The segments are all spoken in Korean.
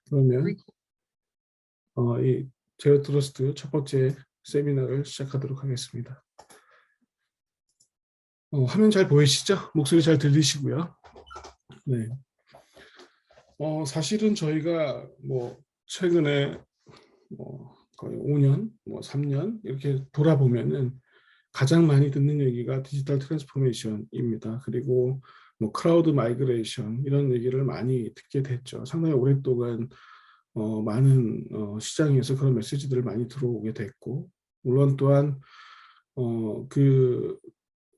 그러면 이 제로 트러스트 첫 번째 세미나를 시작하도록 하겠습니다. 화면 잘 보이시죠? 목소리 잘 들리시고요. 네. 사실은 저희가 최근에 거의 5년, 3년 이렇게 돌아보면은 가장 많이 듣는 얘기가 디지털 트랜스포메이션입니다. 그리고 클라우드 마이그레이션 이런 얘기를 많이 듣게 됐죠. 상당히 오랫동안 많은 시장에서 그런 메시지들을 많이 들어오게 됐고, 물론 또한 그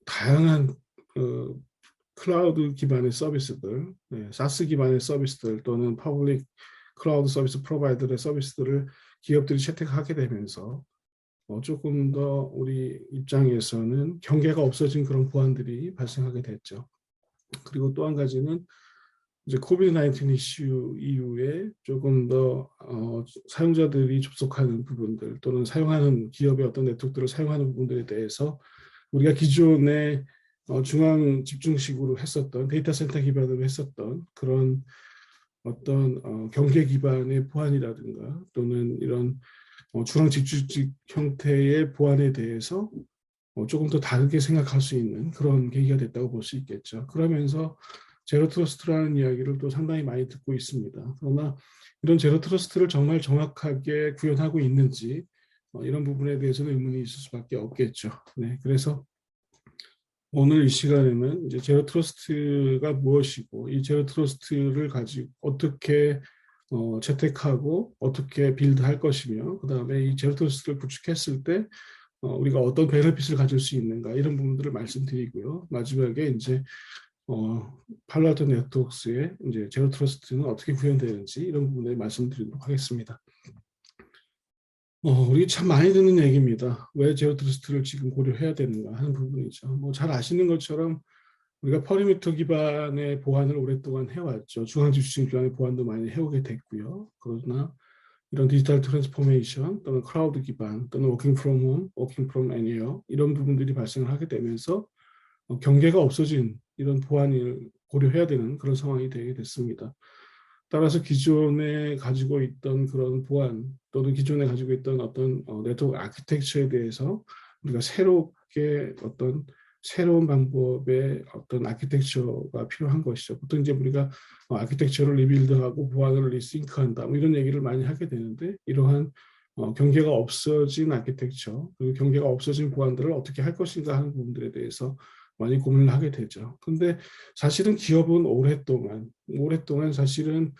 다양한 클라우드 기반의 서비스들, 사스 기반의 서비스들 또는 퍼블릭 클라우드 서비스 프로바이더의 서비스들을 기업들이 채택하게 되면서 조금 더 우리 입장에서는 경계가 없어진 그런 보안들이 발생하게 됐죠. 그리고 또 한 가지는 이제 코비드-19 이슈 이후에 조금 더 사용자들이 접속하는 부분들 또는 사용하는 기업의 어떤 네트워크들을 사용하는 부분들에 대해서 우리가 기존에 중앙 집중식으로 했었던 데이터 센터 기반으로 했었던 그런 어떤 경계 기반의 보안이라든가 또는 이런 중앙 집중식 형태의 보안에 대해서 조금 더 다르게 생각할 수 있는 그런 계기가 됐다고 볼 수 있겠죠. 그러면서 제로 트러스트라는 이야기를 또 상당히 많이 듣고 있습니다. 그러나 이런 제로 트러스트를 정말 정확하게 구현하고 있는지 이런 부분에 대해서는 의문이 있을 수밖에 없겠죠. 네, 그래서 오늘 이 시간에는 이제 제로 트러스트가 무엇이고 이 제로 트러스트를 가지고 어떻게 채택하고 어떻게 빌드할 것이며 그 다음에 이 제로 트러스트를 구축했을 때 우리가 어떤 베네핏을 가질 수 있는가 이런 부분들을 말씀드리고요. 마지막에 이제 팔로알토 네트워크스의 이제 제로 트러스트는 어떻게 구현되는지 이런 부분에 말씀드리도록 하겠습니다. 우리 참 많이 듣는 얘기입니다. 왜 제로 트러스트를 지금 고려해야 되는가 하는 부분이죠. 잘 아시는 것처럼 우리가 퍼리미터 기반의 보안을 오랫동안 해왔죠. 중앙집중 기반의 보안도 많이 해오게 됐고요. 그러나 이런 디지털 트랜스포메이션 또는 클라우드 기반 또는 워킹 프롬 홈, 워킹 프롬 애니어 이런 부분들이 발생을 하게 되면서 경계가 없어진 이런 보안을 고려해야 되는 그런 상황이 되게 됐습니다. 따라서 기존에 가지고 있던 그런 보안 또는 기존에 가지고 있던 어떤 네트워크 아키텍처에 대해서 우리가 새롭게 어떤 새로운 방법의 어떤 아키텍처가 필요한 것이죠. 보통 이제 우리가 아키텍처를 리빌드하고 보안을 리싱크한다 이런 얘기를 많이 하게 되는데 이러한 경계가 없어진 아키텍처 그리고 경계가 없어진 보안들을 어떻게 할 것인가 하는 부분들에 대해서 많이 고민을 하게 되죠. 근데 사실은 기업은 오랫동안 사실은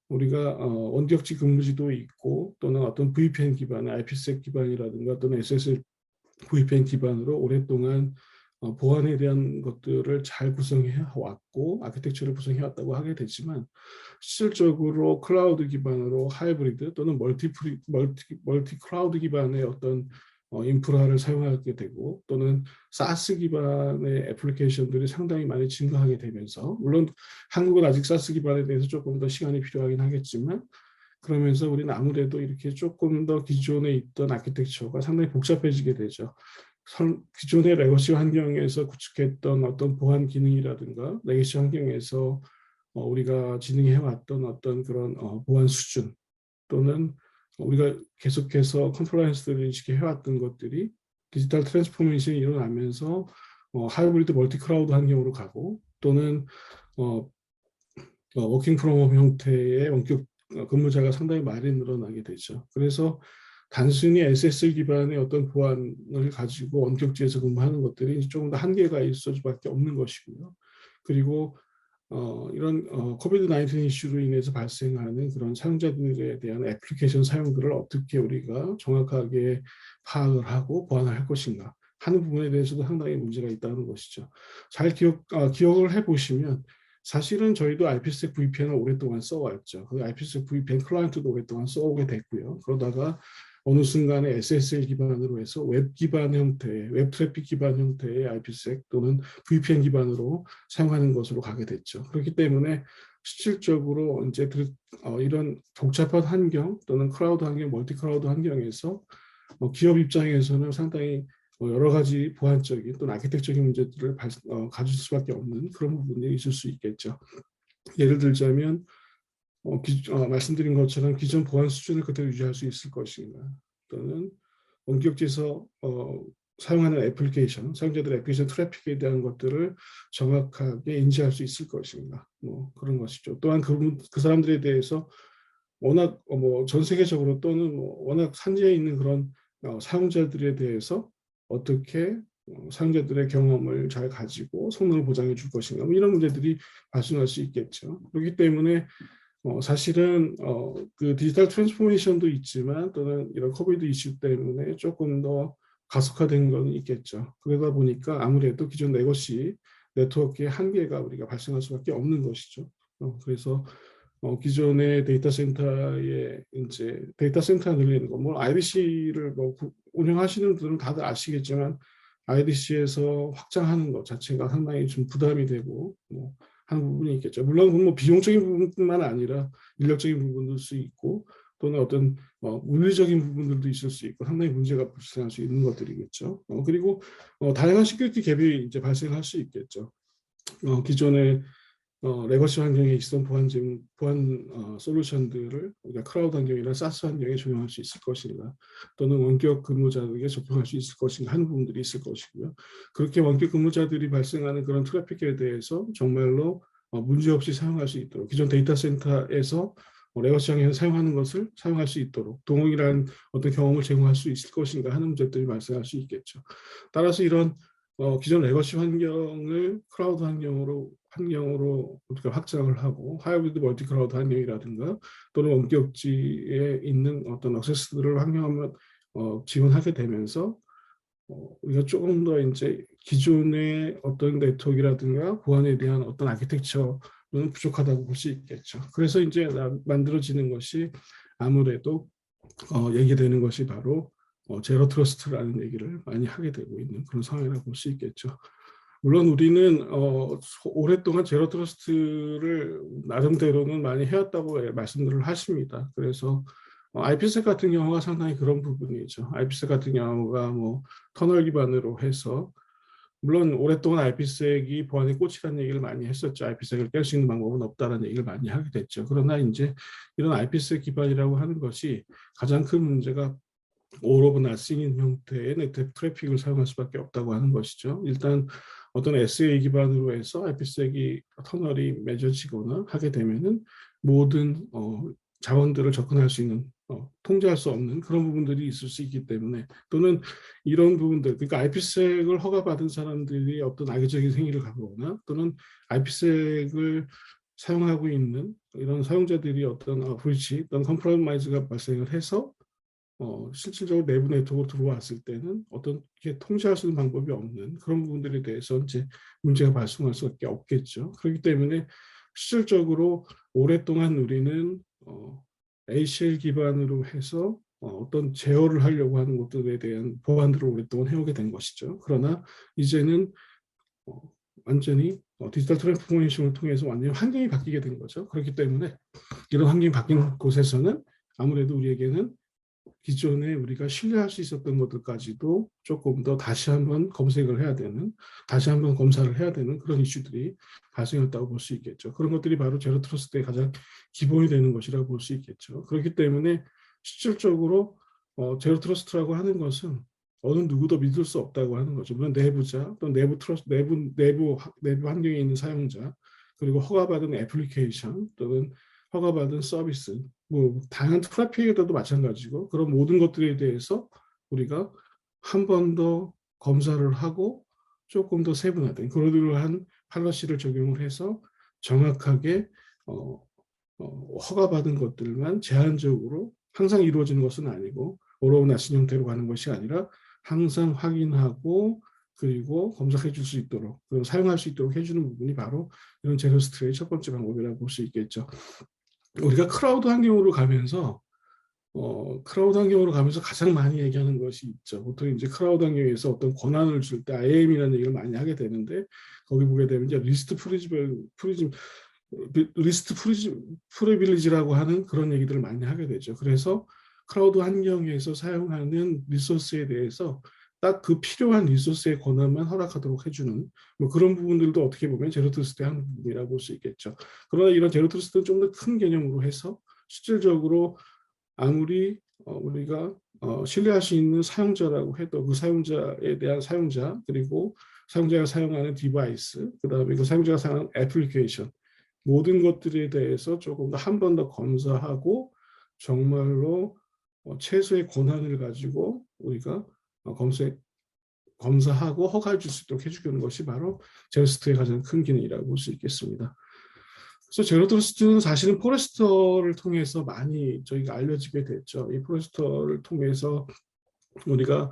우리가 원격지 근무지도 있고 또는 어떤 VPN 기반의 IPsec 기반이라든가 또는 SSL VPN 기반으로 오랫동안 보안에 대한 것들을 잘 구성해 왔고 아키텍처를 구성해 왔다고 하게 되지만 실질적으로 클라우드 기반으로 하이브리드 또는 멀티 클라우드 기반의 어떤 인프라를 사용하게 되고 또는 사스 기반의 애플리케이션들이 상당히 많이 증가하게 되면서 물론 한국은 아직 사스 기반에 대해서 조금 더 시간이 필요하긴 하겠지만 그러면서 우리는 아무래도 이렇게 조금 더 기존에 있던 아키텍처가 상당히 복잡해지게 되죠. 기존의 레거시 환경에서 구축했던 어떤 보안 기능이라든가 레거시 환경에서 우리가 진행해왔던 어떤 그런 보안 수준 또는 우리가 계속해서 컴플라이언스를 인식해왔던 것들이 디지털 트랜스포메이션이 일어나면서 하이브리드 멀티 클라우드 환경으로 가고 또는 워킹 프롬 홈 형태의 원격 근무자가 상당히 많이 늘어나게 되죠. 그래서 단순히 SSL 기반의 어떤 보안을 가지고 원격지에서 근무하는 것들이 조금 더 한계가 있을 수밖에 없는 것이고요. 그리고 이런 코비드-19 이슈로 인해서 발생하는 그런 사용자들에 대한 애플리케이션 사용들을 어떻게 우리가 정확하게 파악을 하고 보완할 것인가 하는 부분에 대해서도 상당히 문제가 있다는 것이죠. 잘 기억을 해보시면 사실은 저희도 IPsec VPN을 오랫동안 써왔죠. 그 IPsec VPN 클라이언트도 오랫동안 써오게 됐고요. 그러다가 어느 순간에 SSL 기반으로 해서 웹 기반 형태의 웹 트래픽 기반 형태의 IPsec 또는 VPN 기반으로 사용하는 것으로 가게 됐죠. 그렇기 때문에 실질적으로 이제 이런 복잡한 환경 또는 클라우드 환경, 멀티 클라우드 환경에서 기업 입장에서는 상당히 여러 가지 보안적인 또는 아키텍처적인 문제들을 가질 수밖에 없는 그런 부분이 있을 수 있겠죠. 예를 들자면 말씀드린 것처럼 기존 보안 수준을 그대로 유지할 수 있을 것인가, 또는 원격지에서 사용하는 애플리케이션, 사용자들의 애플리케이션 트래픽에 대한 것들을 정확하게 인지할 수 있을 것인가, 뭐 그런 것이죠. 또한 그 사람들에 대해서 워낙 전 세계적으로 또는 워낙 산지에 있는 그런 사용자들에 대해서 어떻게 사용자들의 경험을 잘 가지고 성능을 보장해 줄 것인가, 뭐 이런 문제들이 발생할 수 있겠죠. 그렇기 때문에 사실은 그 디지털 트랜스포메이션도 있지만, 또는 이런 코비드 이슈 때문에 조금 더 가속화된 건 있겠죠. 그러다 보니까 아무래도 기존 레거시 네트워크의 한계가 우리가 발생할 수밖에 없는 것이죠. 그래서 기존의 데이터 센터에 이제 데이터 센터 늘리는 거, 뭐 IDC를 운영하시는 분들은 다들 아시겠지만, IDC에서 확장하는 것 자체가 상당히 좀 부담이 되고 뭐 하는 부분이 있겠죠. 물론 뭐 비용적인 부분뿐만 아니라 인력적인 부분도 수 있고, 또는 어떤 물리적인 부분들도 있을 수 있고 상당히 문제가 발생할 수 있는 것들이겠죠. 그리고 다양한 시큐리티 갭이 이제 발생할 수 있겠죠. 기존의 레거시 환경에 있었던 보안 솔루션들을 우리가 클라우드 환경이나 사스 환경에 적용할 수 있을 것인가, 또는 원격 근무자들에게 적용할 수 있을 것인가 하는 부분들이 있을 것이고요. 그렇게 원격 근무자들이 발생하는 그런 트래픽에 대해서 정말로 문제없이 사용할 수 있도록, 기존 데이터 센터에서 레거시 환경에서 사용하는 것을 사용할 수 있도록 동일한 어떤 경험을 제공할 수 있을 것인가 하는 문제들이 발생할 수 있겠죠. 따라서 이런 기존 레거시 환경을 클라우드 환경으로 우리가 확장을 하고, 하이브리드 멀티 클라우드 환경이라든가 또는 원격지에 있는 어떤 액세스들을 환경하면 지원하게 되면서 우리가 조금 더 이제 기존의 어떤 네트워크라든가 보안에 대한 어떤 아키텍처는 부족하다고 볼 수 있겠죠. 그래서 이제 만들어지는 것이 아무래도 얘기되는 것이 바로 제로 트러스트라는 얘기를 많이 하게 되고 있는 그런 상황이라고 볼 수 있겠죠. 물론 우리는 오랫동안 제로 트러스트를 나름대로는 많이 해왔다고 말씀들을 하십니다. 그래서 IPsec 같은 경우가 상당히 그런 부분이죠. IPsec 같은 경우가 뭐 터널 기반으로 해서, 물론 오랫동안 IPsek이 보안의 꽃이라는 얘기를 많이 했었죠. IPsek을 깰 수 있는 방법은 없다는 얘기를 많이 하게 됐죠. 그러나 이제 이런 IPsec 기반이라고 하는 것이 가장 큰 문제가 all of nothing인 형태의 네트워크 트래픽을 사용할 수밖에 없다고 하는 것이죠. 일단 어떤 SA 기반으로 해서 IPsek이 터널이 맺어지거나 하게 되면은 모든 자원들을 접근할 수 있는 통제할 수 없는 그런 부분들이 있을 수 있기 때문에, 또는 이런 부분들, 그러니까 IPsek을 허가받은 사람들이 어떤 악의적인 행위를 가거나, 또는 IPsek을 사용하고 있는 이런 사용자들이 어떤 브리치, 어떤 컴프로마이즈가 발생을 해서 실질적으로 내부 네트워크로 들어왔을 때는 어떻게 통제할 수 있는 방법이 없는 그런 부분들에 대해서 이제 문제가 발생할 수밖에 없겠죠. 그렇기 때문에 실질적으로 오랫동안 우리는 ACL 기반으로 해서 어떤 제어를 하려고 하는 것들에 대한 보완들을 오랫동안 해오게 된 것이죠. 그러나 이제는 완전히 디지털 트랜스포메이션을 통해서 완전히 환경이 바뀌게 된 거죠. 그렇기 때문에 이런 환경이 바뀐 곳에서는 아무래도 우리에게는 기존에 우리가 신뢰할 수 있었던 것들까지도 조금 더 다시 한번 검색을 해야 되는, 다시 한번 검사를 해야 되는 그런 이슈들이 발생했다고 볼 수 있겠죠. 그런 것들이 바로 제로 트러스트의 가장 기본이 되는 것이라고 볼 수 있겠죠. 그렇기 때문에 실질적으로 제로 트러스트라고 하는 것은 어느 누구도 믿을 수 없다고 하는 거죠. 물론 내부자, 또 내부 환경에 있는 사용자, 그리고 허가받은 애플리케이션 또는 허가받은 서비스, 뭐 다양한 트래픽에도 마찬가지고, 그런 모든 것들에 대해서 우리가 한 번 더 검사를 하고 조금 더 세분화된 그러한 팔러시를 적용을 해서 정확하게 허가받은 것들만 제한적으로, 항상 이루어지는 것은 아니고 어로우나신 형태로 가는 것이 아니라 항상 확인하고 그리고 검색해 줄 수 있도록, 사용할 수 있도록 해주는 부분이 바로 이런 제로스트의 첫 번째 방법이라고 볼 수 있겠죠. 우리가 크라우드 환경으로 가면서 가장 많이 얘기하는 것이 있죠. 보통 이제 크라우드 환경에서 어떤 권한을 줄 때 IAM이라는 얘기를 많이 하게 되는데, 거기 보게 되면 이제 리스트 프리빌리지라고 하는 그런 얘기들을 많이 하게 되죠. 그래서 크라우드 환경에서 사용하는 리소스에 대해서 딱 그 필요한 리소스의 권한만 허락하도록 해주는 뭐 그런 부분들도 어떻게 보면 제로 트러스트의 한 부분이라고 볼 수 있겠죠. 그러나 이런 제로 트러스트는 좀 더 큰 개념으로 해서 실질적으로 아무리 우리가 신뢰할 수 있는 사용자라고 해도 그 사용자에 대한 사용자 그리고 사용자가 사용하는 디바이스 그다음에 그 사용자가 사용하는 애플리케이션 모든 것들에 대해서 조금 더 한 번 더 검사하고 정말로 최소의 권한을 가지고 우리가 검사하고 허가해 줄 수 있도록 해주는 것이 바로 제로트러스트의 가장 큰 기능이라고 볼 수 있겠습니다. 그래서 제로트러스트는 사실은 포레스터를 통해서 많이 저희가 알려지게 됐죠. 이 포레스터를 통해서 우리가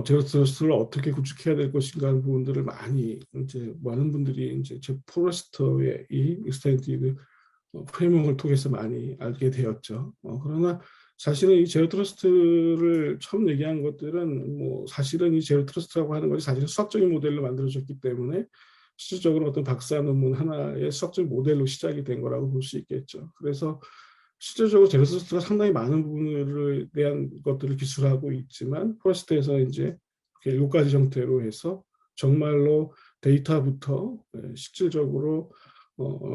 제로트러스트를 어떻게 구축해야 될 것인가 하는 부분들을 많이 이제 많은 분들이 이제 제 포레스터의 이 익스텐디드 프레임워크를 통해서 많이 알게 되었죠. 그러나 사실은 이 제로 트러스트를 처음 얘기한 것들은 뭐 사실은 이 제로 트러스트라고 하는 것이 사실은 수학적인 모델로 만들어졌기 때문에 실질적으로 어떤 박사 논문 하나의 수학적 모델로 시작이 된 거라고 볼 수 있겠죠. 그래서 실질적으로 제로 트러스트가 상당히 많은 부분에 대한 것들을 기술하고 있지만 포레스트에서 이제 7가지 형태로 해서 정말로 데이터부터 실질적으로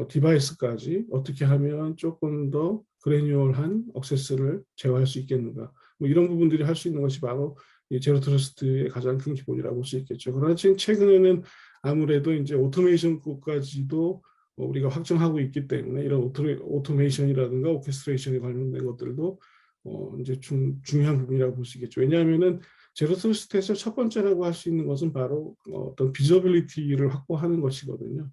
디바이스까지 어떻게 하면 조금 더 그래뉴얼한 액세스를 제어할 수 있겠는가 뭐 이런 부분들이 할 수 있는 것이 바로 이 제로 트러스트의 가장 큰 기본이라고 볼 수 있겠죠. 그러나 지금 최근에는 아무래도 이제 오토메이션까지도 우리가 확정하고 있기 때문에 이런 오토메이션이라든가 오케스트레이션에 관련된 것들도 이제 중요한 부분이라고 볼 수 있겠죠. 왜냐하면은 제로 트러스트에서 첫 번째라고 할 수 있는 것은 바로 어떤 비저빌리티를 확보하는 것이거든요.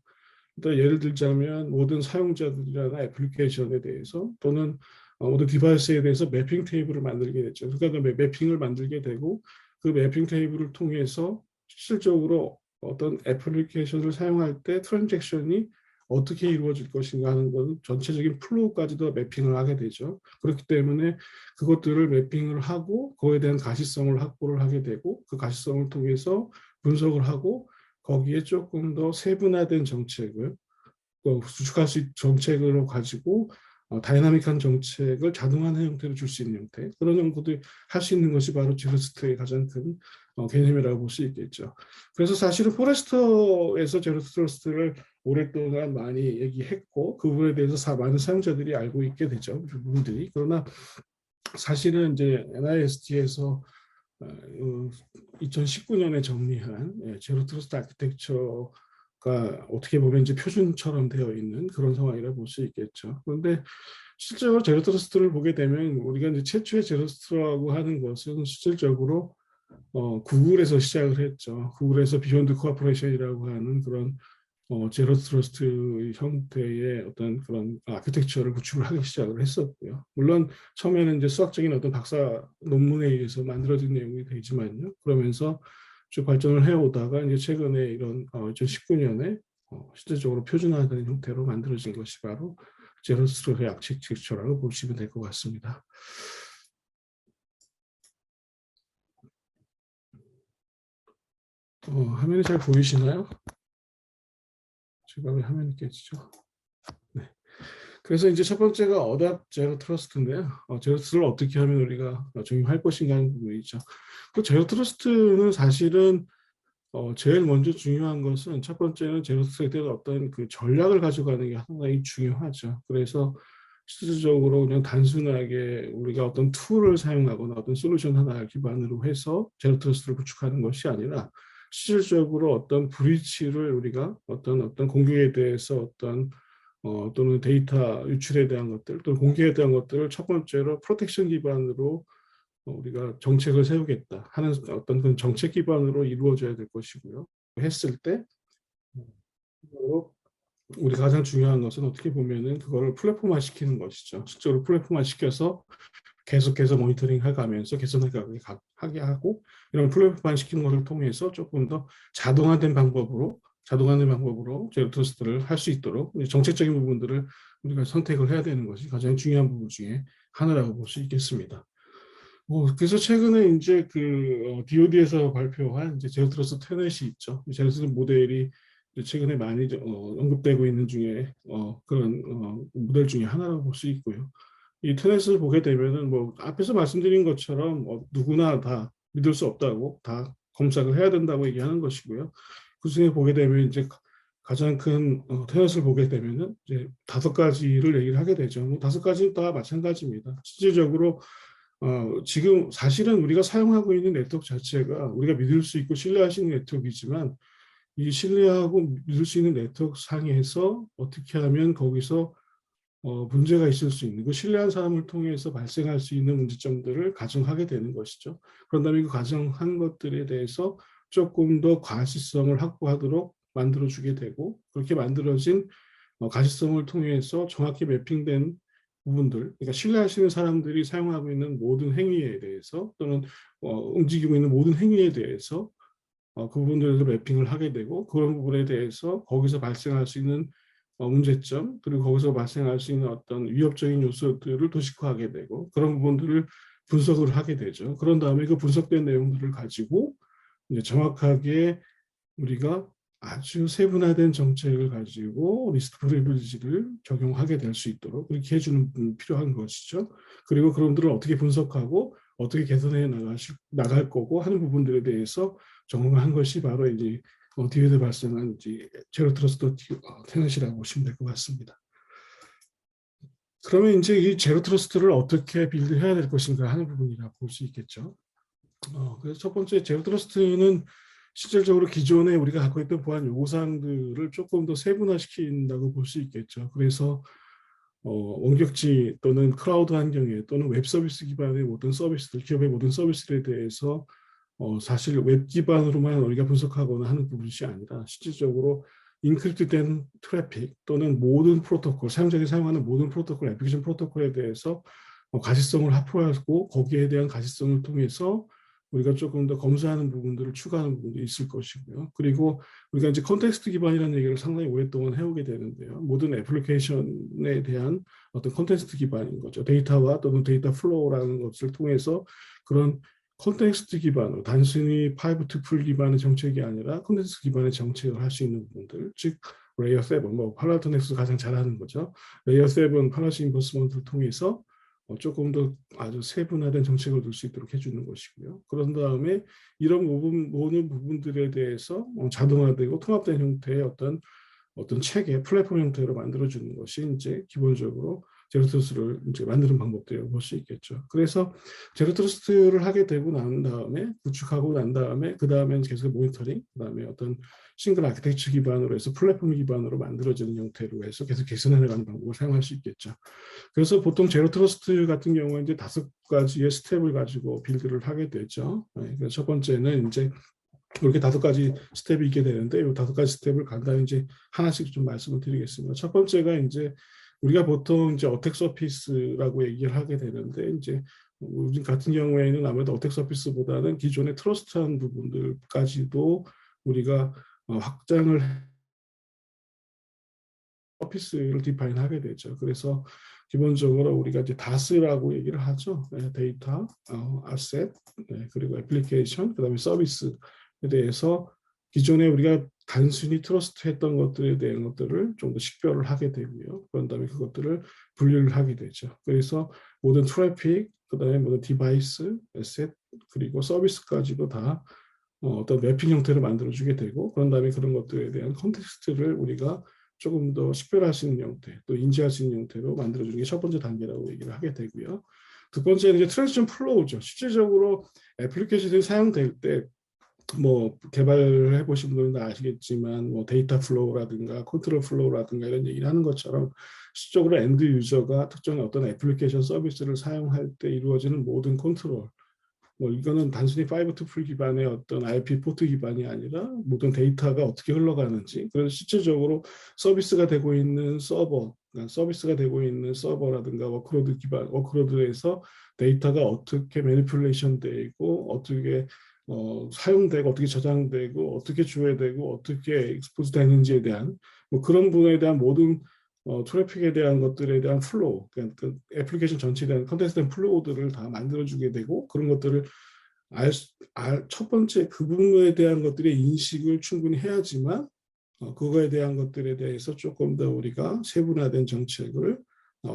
그러니까 예를 들자면 모든 사용자들이나 애플리케이션에 대해서 또는 모든 디바이스에 대해서 매핑 테이블을 만들게 됐죠. 그러니까 그 매핑을 만들게 되고 그 매핑 테이블을 통해서 실질적으로 어떤 애플리케이션을 사용할 때 트랜잭션이 어떻게 이루어질 것인가 하는 것은 전체적인 플로우까지도 매핑을 하게 되죠. 그렇기 때문에 그것들을 매핑을 하고 그거에 대한 가시성을 확보를 하게 되고 그 가시성을 통해서 분석을 하고 거기에 조금 더 세분화된 정책을 구축할 수 있는 정책으로 가지고 다이나믹한 정책을 자동화하는 형태로 줄 수 있는 형태 그런 연구도 할 수 있는 것이 바로 제로스트의 가장 큰 개념이라고 볼 수 있겠죠. 그래서 사실은 포레스터에서 제로스트를 오랫동안 많이 얘기했고 그 부분에 대해서 많은 사용자들이 알고 있게 되죠. 그 부분들이. 그러나 사실은 이제 NIST에서 2019년에 정리한 제로 트러스트 아키텍처가 어떻게 보면 이제 표준처럼 되어 있는 그런 상황이라 볼 수 있겠죠. 그런데 실제로 제로 트러스트를 보게 되면 우리가 이제 최초의 제로 트러스트라고 하는 것은 실질적으로 구글에서 시작을 했죠. 구글에서 비욘드 코퍼레이션이라고 하는 그런 제로 트러스트 형태의 어떤 그런 아키텍처를 구축을 하기 시작을 했었고요. 물론 처음에는 이제 수학적인 어떤 박사 논문에 의해서 만들어진 내용이 되지만요. 그러면서 쭉 발전을 해오다가 이제 최근에 이런 2019년에 실질적으로 표준화된 형태로 만들어진 것이 바로 제로 트러스트 아키텍처라고 보시면 될 것 같습니다. 화면이 잘 보이시나요? 제가 왜 화면이 깨지죠? 네. 그래서 이제 첫 번째가 어답 제로 트러스트인데요. 제로 트러스트를 어떻게 하면 우리가 적용할 것인가 하는 부분이죠. 그 제로 트러스트는 사실은 제일 먼저 중요한 것은 첫 번째는 제로 트러스트에 대한 어떤 그 전략을 가져가는 게 상당히 중요하죠. 그래서 실질적으로 그냥 단순하게 우리가 어떤 툴을 사용하거나 어떤 솔루션 하나 기반으로 해서 제로 트러스트를 구축하는 것이 아니라 실질적으로 어떤 브리치를 우리가 어떤 공격에 대해서 또는 데이터 유출에 대한 것들, 또는 공개에 대한 것들을 첫 번째로 프로텍션 기반으로 우리가 정책을 세우겠다 하는 어떤 그런 정책 기반으로 이루어져야 될 것이고요. 했을 때 우리가 가장 중요한 것은 어떻게 보면은 그거를 플랫폼화 시키는 것이죠. 실제로 플랫폼화 시켜서 계속해서 모니터링 해가면서 개선하게 하고 이런 플랫폼화 시키는 것을 통해서 조금 더 자동화된 방법으로 제로 트러스트를 할 수 있도록 정책적인 부분들을 우리가 선택을 해야 되는 것이 가장 중요한 부분 중에 하나라고 볼 수 있겠습니다. 그래서 최근에 이제 그 DoD에서 발표한 이제 제로 트러스트 테넷이 있죠. 제로 트러스트 모델이 최근에 많이 언급되고 있는 중에 그런 모델 중에 하나라고 볼 수 있고요. 이 테넷을 보게 되면은 뭐 앞에서 말씀드린 것처럼 누구나 다 믿을 수 없다고 다 검색을 해야 된다고 얘기하는 것이고요. 그중에 보게 되면 이제 가장 큰 테너스를 보게 되면은 이제 5가지를 얘기를 하게 되죠. 뭐 5가지는 다 마찬가지입니다. 실질적으로 지금 사실은 우리가 사용하고 있는 네트워크 자체가 우리가 믿을 수 있고 신뢰할 수 있는 네트워크이지만 이 신뢰하고 믿을 수 있는 네트워크 상에서 어떻게 하면 거기서 문제가 있을 수 있는 그 신뢰한 사람을 통해서 발생할 수 있는 문제점들을 가정하게 되는 것이죠. 그런 다음에 그 가정한 것들에 대해서 조금 더 과시성을 확보하도록 만들어주게 되고 그렇게 만들어진 가시성을 통해서 정확히 매핑된 부분들, 그러니까 신뢰하시는 사람들이 사용하고 있는 모든 행위에 대해서 또는 움직이고 있는 모든 행위에 대해서 그 부분들에서 매핑을 하게 되고 그런 부분에 대해서 거기서 발생할 수 있는 문제점 그리고 거기서 발생할 수 있는 어떤 위협적인 요소들을 도식화하게 되고 그런 부분들을 분석을 하게 되죠. 그런 다음에 그 분석된 내용들을 가지고 이제 정확하게 우리가 아주 세분화된 정책을 가지고 리스크 프리빌리지를 적용하게 될 수 있도록 그렇게 해주는 분이 필요한 것이죠. 그리고 그분들을 어떻게 분석하고 어떻게 개선해 나갈 거고 하는 부분들에 대해서 적용한 것이 바로 이제 뒤에서 발생한 이제 제로 트러스트 테넷이라고 보시면 될 것 같습니다. 그러면 이제 이 제로 트러스트를 어떻게 빌드해야 될 것인가 하는 부분이라고 볼 수 있겠죠. 그래서 첫 번째 제로 트러스트는 실질적으로 기존에 우리가 갖고 있던 보안 요구사항들을 조금 더 세분화시킨다고 볼 수 있겠죠. 그래서 원격지 또는 클라우드 환경에 또는 웹 서비스 기반의 모든 서비스들, 기업의 모든 서비스들에 대해서 사실 웹 기반으로만 우리가 분석하거나 하는 부분이 아니라 실질적으로 인크립트된 트래픽 또는 모든 프로토콜, 사용자들이 사용하는 모든 프로토콜, 애플리케이션 프로토콜에 대해서 가시성을 확보하고 거기에 대한 가시성을 통해서 우리가 조금 더 검사하는 부분들을 추가하는 부분도 있을 것이고요. 그리고 우리가 이제 컨텍스트 기반이라는 얘기를 상당히 오랫동안 해오게 되는데요. 모든 애플리케이션에 대한 어떤 컨텍스트 기반인 거죠. 데이터와 또는 데이터 플로우라는 것을 통해서 그런 컨텍스트 기반으로 단순히 파이브 투플 기반의 정책이 아니라 컨텍스트 기반의 정책을 할 수 있는 부분들, 즉 레이어 7, 뭐 팔로알토 넥스가 가장 잘하는 거죠. 레이어 7 팔러시 인버스먼트를 통해서 조금 더 아주 세분화된 정책을 둘 수 있도록 해주는 것이고요. 그런 다음에 이런 모든 부분들에 대해서 자동화되고 통합된 형태의 어떤 체계, 플랫폼 형태로 만들어주는 것이 이제 기본적으로 제로 트러스트를 이제 만드는 방법들이라고 볼 수 있겠죠. 그래서 제로 트러스트를 하게 되고 난 다음에 구축하고 난 다음에 그 다음에 계속 모니터링, 그 다음에 어떤 싱글 아키텍처 기반으로 해서 플랫폼 기반으로 만들어지는 형태로 해서 계속 개선해 나가는 방법을 사용할 수 있겠죠. 그래서 보통 제로 트러스트 같은 경우에 이제 5가지의 스텝을 가지고 빌드를 하게 되죠. 그래서 첫 번째는 이제 이렇게 5가지 스텝이 있게 되는데 이 5가지 스텝을 간단히 이제 하나씩 좀 말씀을 드리겠습니다. 첫 번째가 이제 우리가 보통 이제 어택 서피스라고 얘기를 하게 되는데 이제 우리 같은 경우에는 아무래도 어택 서피스보다는 기존의 트러스트한 부분들까지도 우리가 확장을 서피스를 디파인하게 되죠. 그래서 기본적으로 우리가 이제 다스라고 얘기를 하죠. 데이터, 아셋, 그리고 애플리케이션, 그다음에 서비스에 대해서 기존에 우리가 단순히 트러스트했던 것들에 대한 것들을 좀 더 식별을 하게 되고요. 그런 다음에 그것들을 분류를 하게 되죠. 그래서 모든 트래픽, 그다음에 모든 디바이스, 에셋, 그리고 서비스까지도 다 어떤 매핑 형태를 만들어주게 되고 그런 다음에 그런 것들에 대한 컨텍스트를 우리가 조금 더 식별할 수 있는 형태, 또 인지할 수 있는 형태로 만들어주는 게 첫 번째 단계라고 얘기를 하게 되고요. 두 번째는 이제 트랜지션 플로우죠. 실질적으로 애플리케이션이 사용될 때 뭐 개발해 보신 분들은 아시겠지만 뭐 데이터 플로우라든가 컨트롤 플로우라든가 이런 얘기를 하는 것처럼 실질적으로 엔드 유저가 특정의 어떤 애플리케이션 서비스를 사용할 때 이루어지는 모든 컨트롤 뭐 이거는 단순히 5투풀 기반의 어떤 IP 포트 기반이 아니라 모든 데이터가 어떻게 흘러가는지 그래서 실질적으로 서비스가 되고 있는 서버, 서비스가 되고 있는 서버라든가 워크로드 기반, 워크로드에서 데이터가 어떻게 매니플레이션 되고 어떻게 사용되고 어떻게 저장되고 어떻게 조회되고 어떻게 익스포즈 되는지에 대한 뭐 그런 부분에 대한 모든 트래픽에 대한 것들에 대한 플로우, 그러니까 그 애플리케이션 전체에 대한 컨텐츠된 플로우들을 다 만들어주게 되고 그런 것들을 첫 번째 그 부분에 대한 것들의 인식을 충분히 해야지만 그거에 대한 것들에 대해서 조금 더 우리가 세분화된 정책을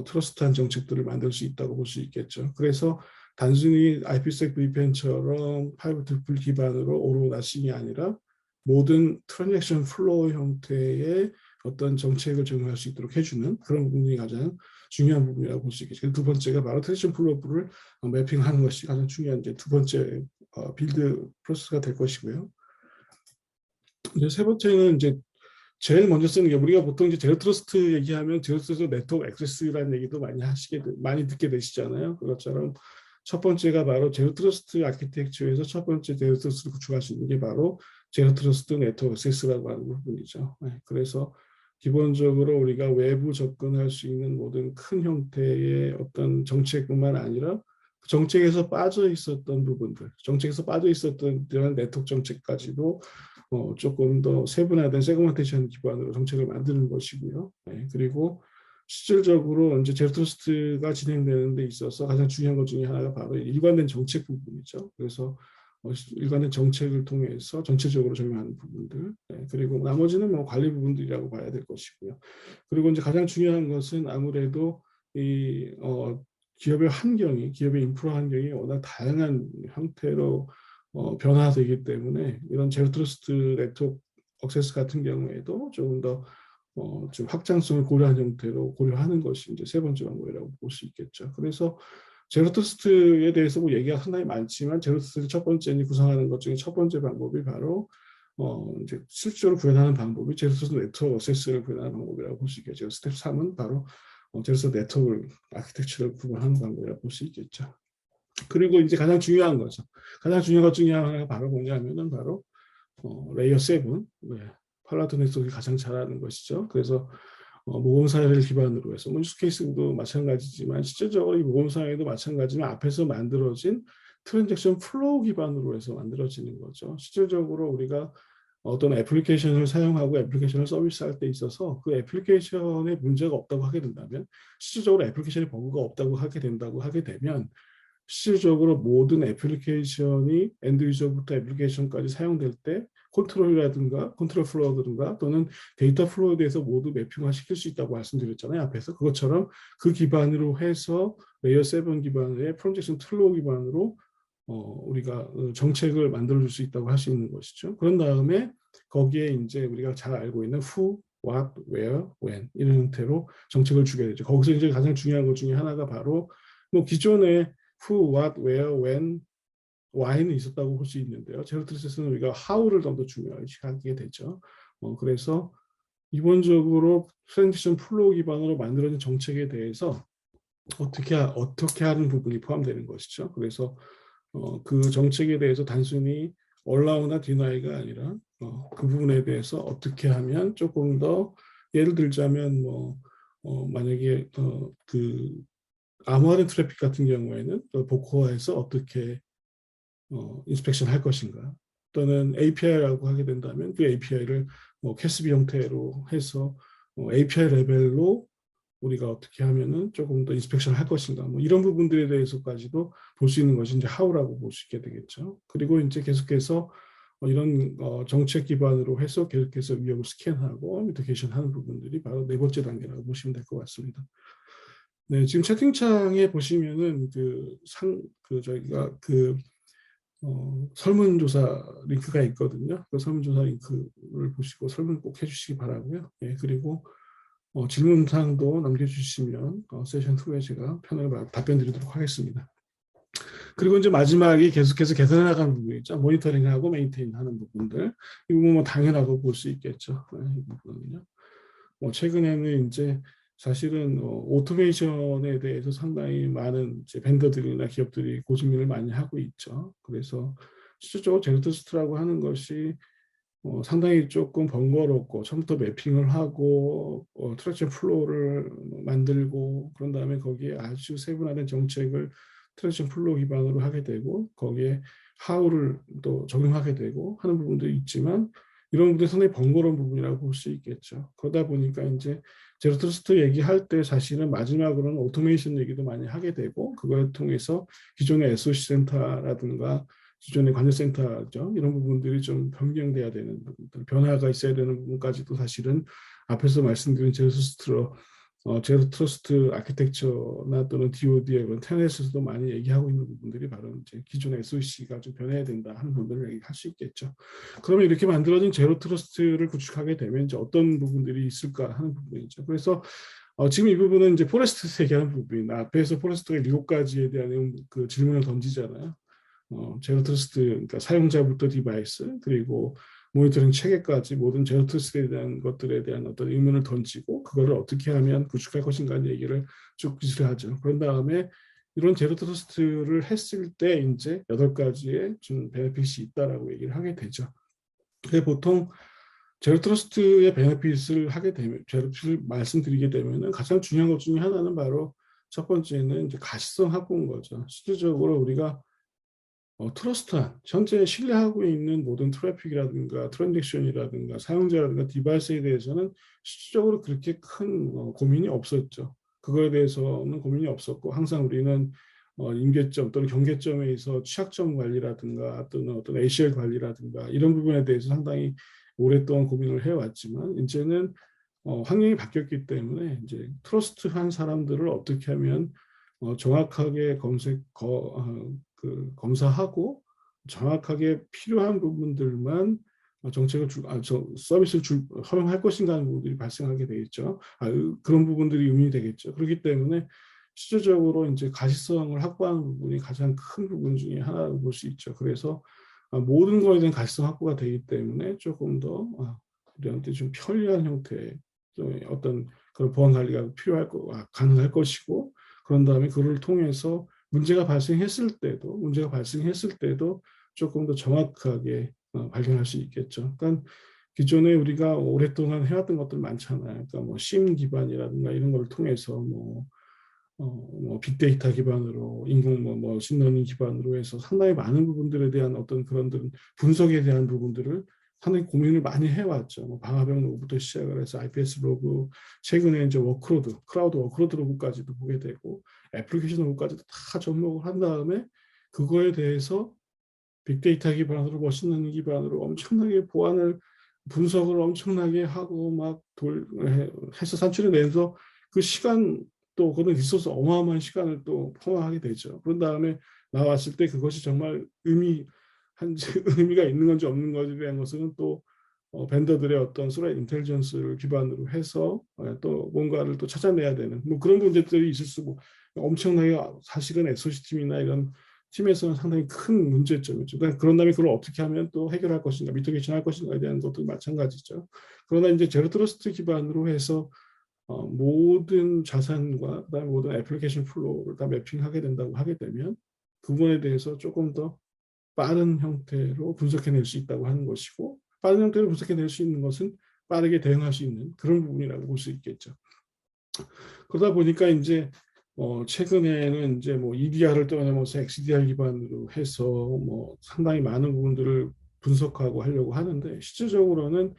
트러스트한 정책들을 만들 수 있다고 볼 수 있겠죠. 그래서 단순히 IPsec VPN처럼 파이브트 풀 기반으로 오로 나싱이 아니라 모든 트랜잭션 플로우 형태의 어떤 정책을 적용할 수 있도록 해주는 그런 부분이 가장 중요한 부분이라고 볼 수 있겠죠. 두 번째가 바로 트랜잭션 플로우를 매핑하는 것이 가장 중요한 이제 두 번째 빌드 프로세스가 될 것이고요. 이제 세 번째는 이제 제일 먼저 쓰는 게 우리가 보통 이제 제로 트러스트 얘기하면 제로 트러스트 네트워크 액세스라는 얘기도 많이 듣게 되시잖아요. 그것처럼 첫 번째가 바로 제로 트러스트 아키텍처에서 첫 번째 제로 트러스트를 구축할 수 있는 게 바로 제로 트러스트 네트워크 액세스라고 하는 부분이죠. 그래서 기본적으로 우리가 외부 접근할 수 있는 모든 큰 형태의 어떤 정책뿐만 아니라 정책에서 빠져 있었던 부분들, 정책에서 빠져 있었던 이런 네트워크 정책까지도 조금 더 세분화된 세그멘테이션 기반으로 정책을 만드는 것이고요. 그리고 실질적으로 이제 제로 트러스트가 진행되는 데 있어서 가장 중요한 것 중에 하나가 바로 일관된 정책 부분이죠. 그래서 일관된 정책을 통해서 전체적으로 적용하는 부분들, 그리고 나머지는 뭐 관리 부분들이라고 봐야 될 것이고요. 그리고 이제 가장 중요한 것은 아무래도 이 기업의 환경이, 기업의 인프라 환경이 워낙 다양한 형태로 변화되기 때문에 이런 제로 트러스트 네트워크 액세스 같은 경우에도 조금 더 좀 확장성을 고려한 형태로 고려하는 것이 이제 세 번째 방법이라고 볼 수 있겠죠. 그래서 제로 트러스트에 대해서 뭐 얘기가 상당히 많지만 제로 트러스트 첫 번째 구성하는 것 중에 첫 번째 방법이 바로 이제 실제로 구현하는 방법이 제로 트러스트 네트워크 액세스를 구현하는 방법이라고 볼 수 있겠죠. 스텝 3은 바로 제로 트러스트 네트워크 아키텍처를 구현하는 방법이라고 볼 수 있겠죠. 그리고 이제 가장 중요한 거죠. 가장 중요한 것 중에 하나가 바로 뭐냐면은 바로 레이어 7, 팔라토 네트워크가 가장 잘하는 것이죠. 그래서 모범사례를 기반으로 해서 뭐 유스케이스도 마찬가지지만 실제적으로 이 모범사례도 마찬가지지만 앞에서 만들어진 트랜잭션 플로우 기반으로 해서 만들어지는 거죠. 실질적으로 우리가 어떤 애플리케이션을 사용하고 애플리케이션을 서비스할 때 있어서 그 애플리케이션에 문제가 없다고 하게 된다면 실질적으로 애플리케이션에 버그가 없다고 하게 되면 실질적으로 모든 애플리케이션이 엔드 유저부터 애플리케이션까지 사용될 때 컨트롤이라든가 컨트롤 플로우라든가 또는 데이터 플로우에 대해서 모두 매핑화 시킬 수 있다고 말씀드렸잖아요. 앞에서 그것처럼 그 기반으로 해서 레이어 7 기반의 프로젝션 플로우 기반으로 우리가 정책을 만들어줄 수 있다고 할 수 있는 것이죠. 그런 다음에 거기에 이제 우리가 잘 알고 있는 who, what, where, when 이런 형태로 정책을 주게 되죠. 거기서 이제 가장 중요한 것 중에 하나가 바로 뭐 기존에 who, what, where, when, why는 있었다고 볼 수 있는데요. 제로 트러스트는 우리가 how를 더 중요시 하게 되죠. 그래서 기본적으로 트랜지션 플로우 기반으로 만들어진 정책에 대해서 어떻게 하는 부분이 포함되는 것이죠. 그래서 그 정책에 대해서 단순히 allow나 deni가 아니라 그 부분에 대해서 어떻게 하면 조금 더 예를 들자면 만약에 그 암호화된 트래픽 같은 경우에는 보코화해서 어떻게 인스펙션 할 것인가 또는 API라고 하게 된다면 그 API를 캐스비 형태로 해서 API 레벨로 우리가 어떻게 하면은 조금 더 인스펙션 할 것인가 뭐 이런 부분들에 대해서까지도 볼 수 있는 것이 이제 how라고 볼 수 있게 되겠죠. 그리고 이제 계속해서 이런 정책 기반으로 해서 계속해서 위협을 스캔하고 미티게이션 하는 부분들이 바로 네 번째 단계라고 보시면 될 것 같습니다. 네, 지금 채팅창에 보시면은 저희가 설문조사 링크가 있거든요. 그 설문조사 링크를 보시고 설문 꼭 해주시기 바라고요. 예, 그리고 질문사항도 남겨주시면 세션 후에 제가 편하게 답변 드리도록 하겠습니다. 그리고 이제 마지막에 계속해서 개선해 나가는 부분이죠. 모니터링하고 메인테인하는 부분들. 이 부분 뭐 당연하고 볼 수 있겠죠. 이 부분은요. 최근에는 이제 사실은 오토메이션에 대해서 상당히 많은 이제 벤더들이나 기업들이 고민을 많이 하고 있죠. 그래서 실질적으로 제로 트러스트라고 하는 것이 상당히 조금 번거롭고 처음부터 매핑을 하고 트랙션 플로우를 만들고 그런 다음에 거기에 아주 세분화된 정책을 트랙션 플로우 기반으로 하게 되고 거기에 how를 또 적용하게 되고 하는 부분도 있지만 이런 부분이 상당히 번거로운 부분이라고 볼 수 있겠죠. 그러다 보니까 이제 제로 트러스트 얘기할 때 사실은 마지막으로는 오토메이션 얘기도 많이 하게 되고 그걸 통해서 기존의 SOC 센터라든가 기존의 관제센터죠. 이런 부분들이 좀 변경돼야 되는 부분들, 변화가 있어야 되는 부분까지도 사실은 앞에서 말씀드린 제로 트러스트로 제로 트러스트 아키텍처나 또는 DoD의 그런 테넷에서도 많이 얘기하고 있는 부분들이 바로 이제 기존의 SOC가 좀 변해야 된다 하는 부분을 얘기할 수 있겠죠. 그러면 이렇게 만들어진 제로 트러스트를 구축하게 되면 이제 어떤 부분들이 있을까 하는 부분이죠. 그래서 지금 이 부분은 이제 포레스트에서 얘기하는 부분이나 앞에서 포레스트가 7가지에 대한 그 질문을 던지잖아요. 제로 트러스트, 그러니까 사용자부터 디바이스, 그리고 모니터링 체계까지 모든 제로 트러스트에 대한 것들에 대한 어떤 의문을 던지고 그거를 어떻게 하면 구축할 것인가 하는 얘기를 쭉 하죠. 그런 다음에 이런 제로 트러스트를 했을 때 이제 8가지의 좀 베네핏이 있다라고 얘기를 하게 되죠. 그게 보통 제로 트러스트의 베네핏을 하게 되면, 제로 트러스트를 말씀드리게 되면은 가장 중요한 것 중에 하나는 바로 첫 번째는 이제 가시성 확보인 거죠. 실질적으로 우리가 트러스트한, 현재 신뢰하고 있는 모든 트래픽이라든가 트랜잭션이라든가 사용자라든가 디바이스에 대해서는 실질적으로 그렇게 큰 고민이 없었죠. 그거에 대해서는 고민이 없었고 항상 우리는 임계점 또는 경계점에서 취약점 관리라든가 또는 어떤 ACL 관리라든가 이런 부분에 대해서 상당히 오랫동안 고민을 해왔지만 이제는 환경이 바뀌었기 때문에 이제 트러스트한 사람들을 어떻게 하면 정확하게 검사하고 정확하게 필요한 부분들만 정책을 서비스를 허용할 것인가 하는 부분들이 발생하게 되겠죠. 그런 부분들이 의문이 되겠죠. 그렇기 때문에 실질적으로 이제 가시성을 확보하는 부분이 가장 큰 부분 중에 하나라고 볼 수 있죠. 그래서 모든 거에 대한 가시성 확보가 되기 때문에 조금 더 우리한테 좀 편리한 형태의 어떤 그런 보안 관리가 가능할 것이고 그런 다음에 그를 통해서 문제가 발생했을 때도 조금 더 정확하게 발견할 수 있겠죠. 그러니까 기존에 우리가 오랫동안 해왔던 것들 많잖아요. 그러니까 뭐 심 기반이라든가 이런 걸 통해서 뭐 빅데이터 기반으로 인공 머신러닝 기반으로 해서 상당히 많은 부분들에 대한 어떤 그런 분석에 대한 부분들을 상당히 고민을 많이 해왔죠. 방화벽 로그부터 시작을 해서 IPS 로그, 최근에 이제 클라우드 워크로드 로그까지도 보게 되고 애플리케이션 로그까지도 다 접목을 한 다음에 그거에 대해서 빅데이터 기반으로 머신러닝 기반으로 엄청나게 분석을 엄청나게 하고 해서 산출해내서 그 시간 또 그런 리소스 어마어마한 시간을 또 포함하게 되죠. 그런 다음에 나왔을 때 그것이 정말 의미가 있는 건지 없는 건지에 대한 것은 또 벤더들의 어떤 스레 인텔리전스를 기반으로 해서 또 뭔가를 또 찾아내야 되는 그런 문제들이 있을 수 있고 엄청나게 사실은 SOC 팀이나 이런 팀에서는 상당히 큰 문제점이죠. 그런 다음에 그걸 어떻게 하면 또 해결할 것인가, 미티게이션 할 것인가에 대한 것도 마찬가지죠. 그러나 이제 제로 트러스트 기반으로 해서 모든 자산과 그다음에 모든 애플리케이션 플로우를 다 매핑하게 된다고 하게 되면 그 부분에 대해서 조금 더 빠른 형태로 분석해낼 수 있다고 하는 것이고 빠른 형태로 분석해낼 수 있는 것은 빠르게 대응할 수 있는 그런 부분이라고 볼 수 있겠죠. 그러다 보니까 이제 최근에는 이제 EDR을 떠나서 XDR 기반으로 해서 상당히 많은 부분들을 분석하고 하려고 하는데 실질적으로는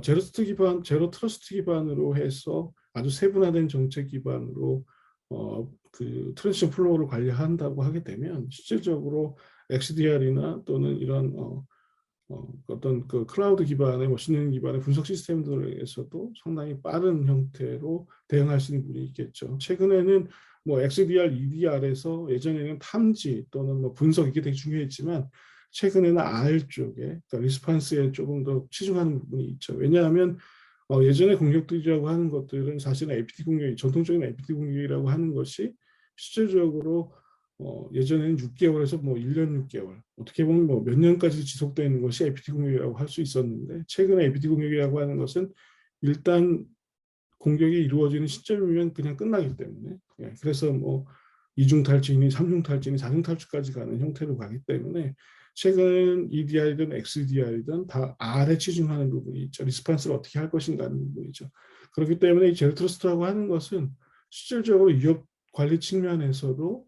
제로 트러스트 기반으로 해서 아주 세분화된 정책 기반으로 그 트랜지션 플로우를 관리한다고 하게 되면 실질적으로 XDR이나 또는 이런 어떤 그 클라우드 기반의 머신러닝 기반의 분석 시스템들에서도 상당히 빠른 형태로 대응할 수 있는 부분이 있겠죠. 최근에는 XDR, EDR에서 예전에는 탐지 또는 분석 이게 되게 중요했지만 최근에는 R 쪽에 그러니까 리스판스에 조금 더 치중하는 부분이 있죠. 왜냐하면 예전에 공격들이라고 하는 것들은 사실은 APT 공격이 전통적인 APT 공격이라고 하는 것이 실질적으로 예전에는 6개월에서 1년 6개월 어떻게 보면 몇 년까지도 지속되는 것이 APT 공격이라고 할 수 있었는데 최근에 APT 공격이라고 하는 것은 일단 공격이 이루어지는 시점이면 그냥 끝나기 때문에 그래서 2중 탈진이 3중 탈진이 4중 탈출까지 가는 형태로 가기 때문에 최근 EDR이든 XDR이든 다 R에 치중하는 부분이 있죠. 리스판스를 어떻게 할 것인가 하는 부분이죠. 그렇기 때문에 이 제로 트러스트라고 하는 것은 실질적으로 위협 관리 측면에서도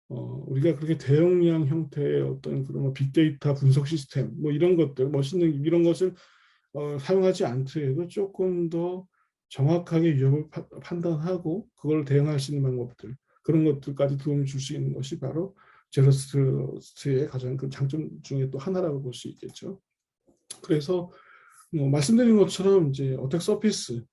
우리가 그렇게 대용량 형태의 어떤 그런 빅데이터 분석 시스템 이런 것들 머신러닝 이런 것을 사용하지 않더라도 조금 더 정확하게 위협을 판단하고 그걸 대응할 수 있는 방법들 그런 것들까지 도움을 줄 수 있는 것이 바로 제로 트러스트의 가장 큰 장점 중에 또 하나라고 볼 수 있겠죠. 그래서 말씀드린 것처럼 이제 어택 서피스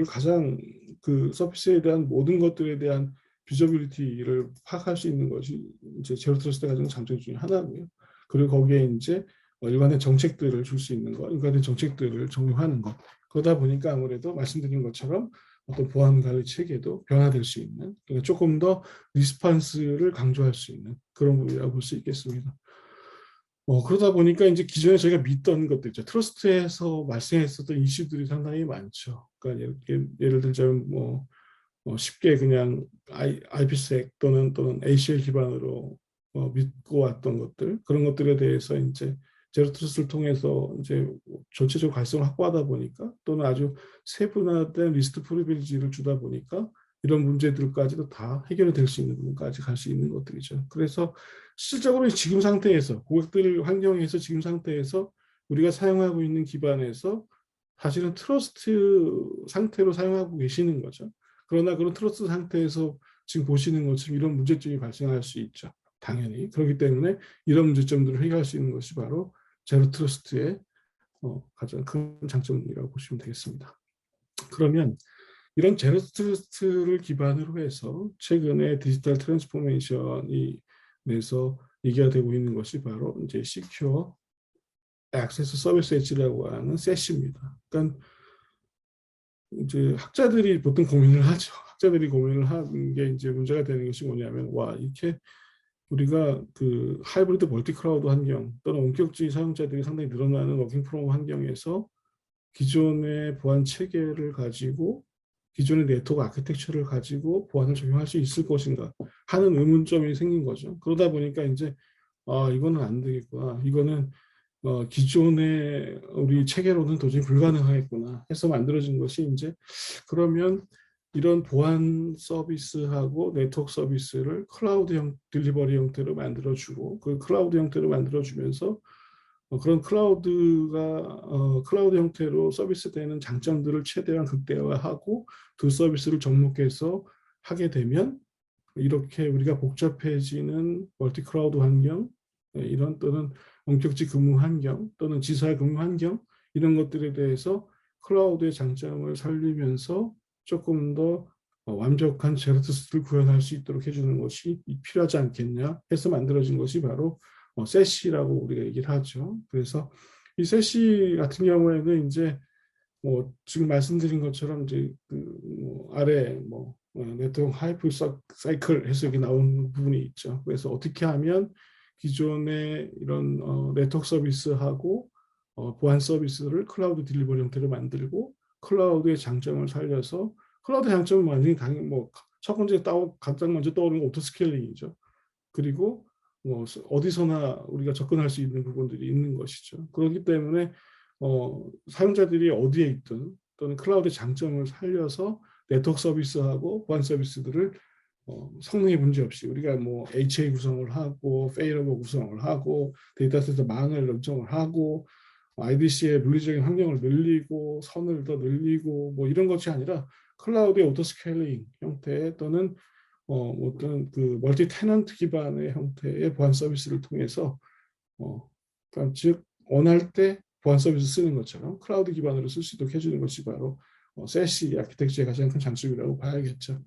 가장 그 서비스에 대한 모든 것들에 대한 비저빌리티를 파악할 수 있는 것이 이제 제로 트러스트가 가진 장점 중에 하나고요. 그리고 거기에 이제 일관된 정책들을 줄 수 있는 것, 일관된 정책들을 적용하는 것. 그러다 보니까 아무래도 말씀드린 것처럼 어떤 보안 관리 체계도 변화될 수 있는, 그러니까 조금 더 리스판스를 강조할 수 있는 그런 부분이라고 볼 수 있겠습니다. 그러다 보니까 이제 기존에 저희가 믿던 것들 있죠. 트러스트에서 발생했었던 이슈들이 상당히 많죠. 그러니까 예를 들자면 쉽게 그냥 IPsec 또는 ACL 기반으로 믿고 왔던 것들, 그런 것들에 대해서 이제 제로 트러스트를 통해서 이제 전체적으로 갈성을 확보하다 보니까, 또는 아주 세분화된 리스트 프리빌리지를 주다 보니까 이런 문제들까지도 다 해결이 될 수 있는 부분까지 갈 수 있는 것들이죠. 그래서 실질적으로 지금 상태에서, 고객들 환경에서 지금 상태에서 우리가 사용하고 있는 기반에서 사실은 트러스트 상태로 사용하고 계시는 거죠. 그러나 그런 트러스트 상태에서 지금 보시는 것처럼 이런 문제점이 발생할 수 있죠. 당연히. 그렇기 때문에 이런 문제점들을 해결할 수 있는 것이 바로 제로 트러스트의 가장 큰 장점이라고 보시면 되겠습니다. 그러면 이런 제로 트러스트를 기반으로 해서 최근에 디지털 트랜스포메이션이 내서 얘기가 되고 있는 것이 바로 이제 시큐어 액세스 서비스 엣지라고 하는 세시입니다. 그러니까 이제 학자들이 보통 고민을 하죠. 학자들이 고민을 하는 게 이제 문제가 되는 것이 뭐냐면, 이렇게 우리가 그 하이브리드 멀티 클라우드 환경 또는 원격지 사용자들이 상당히 늘어나는 워킹 프롬 환경에서 기존의 보안 체계를 가지고, 기존의 네트워크 아키텍처를 가지고 보안을 적용할 수 있을 것인가 하는 의문점이 생긴 거죠. 그러다 보니까 이제 이거는 안 되겠구나. 이거는 기존의 우리 체계로는 도저히 불가능하겠구나 해서 만들어진 것이 이제, 그러면 이런 보안 서비스하고 네트워크 서비스를 클라우드 딜리버리 형태로 만들어주고, 그 클라우드 형태로 만들어주면서 그런 클라우드 형태로 서비스되는 장점들을 최대한 극대화하고 두 서비스를 접목해서 하게 되면, 이렇게 우리가 복잡해지는 멀티 클라우드 환경, 이런 또는 원격지 근무 환경 또는 지사 근무 환경, 이런 것들에 대해서 클라우드의 장점을 살리면서 조금 더 완벽한 제로 트러스트를 구현할 수 있도록 해주는 것이 필요하지 않겠냐 해서 만들어진 것이 바로 세시라고 우리가 얘기를 하죠. 그래서 이 세시 같은 경우에는 이제 지금 말씀드린 것처럼 이제 아래 네트워크 하이프 사이클 해서 여기 나온 부분이 있죠. 그래서 어떻게 하면 기존의 이런 네트워크 서비스하고 보안 서비스를 클라우드 딜리버리 형태로 만들고, 클라우드의 장점을 살려서, 클라우드 장점은 완전히 당연히 첫 번째 가장 먼저 떠오르는 건 오토 스케일링이죠. 그리고 어디서나 우리가 접근할 수 있는 부분들이 있는 것이죠. 그렇기 때문에 사용자들이 어디에 있든 또는 클라우드의 장점을 살려서 네트워크 서비스하고 보안 서비스들을 성능에 문제없이 우리가 HA 구성을 하고 페일러블 구성을 하고 데이터센터 망을 결정을 하고 IDC의 물리적인 환경을 늘리고 선을 더 늘리고 이런 것이 아니라 클라우드의 오토 스케일링 형태 또는 어떤 그 멀티 테넌트 기반의 형태의 보안 서비스를 통해서 그러니까 즉 원할 때 보안 서비스 쓰는 것처럼 클라우드 기반으로 쓸 수 있도록 해주는 것이 바로 세시 아키텍처의 가장 큰 장점이라고 봐야겠죠.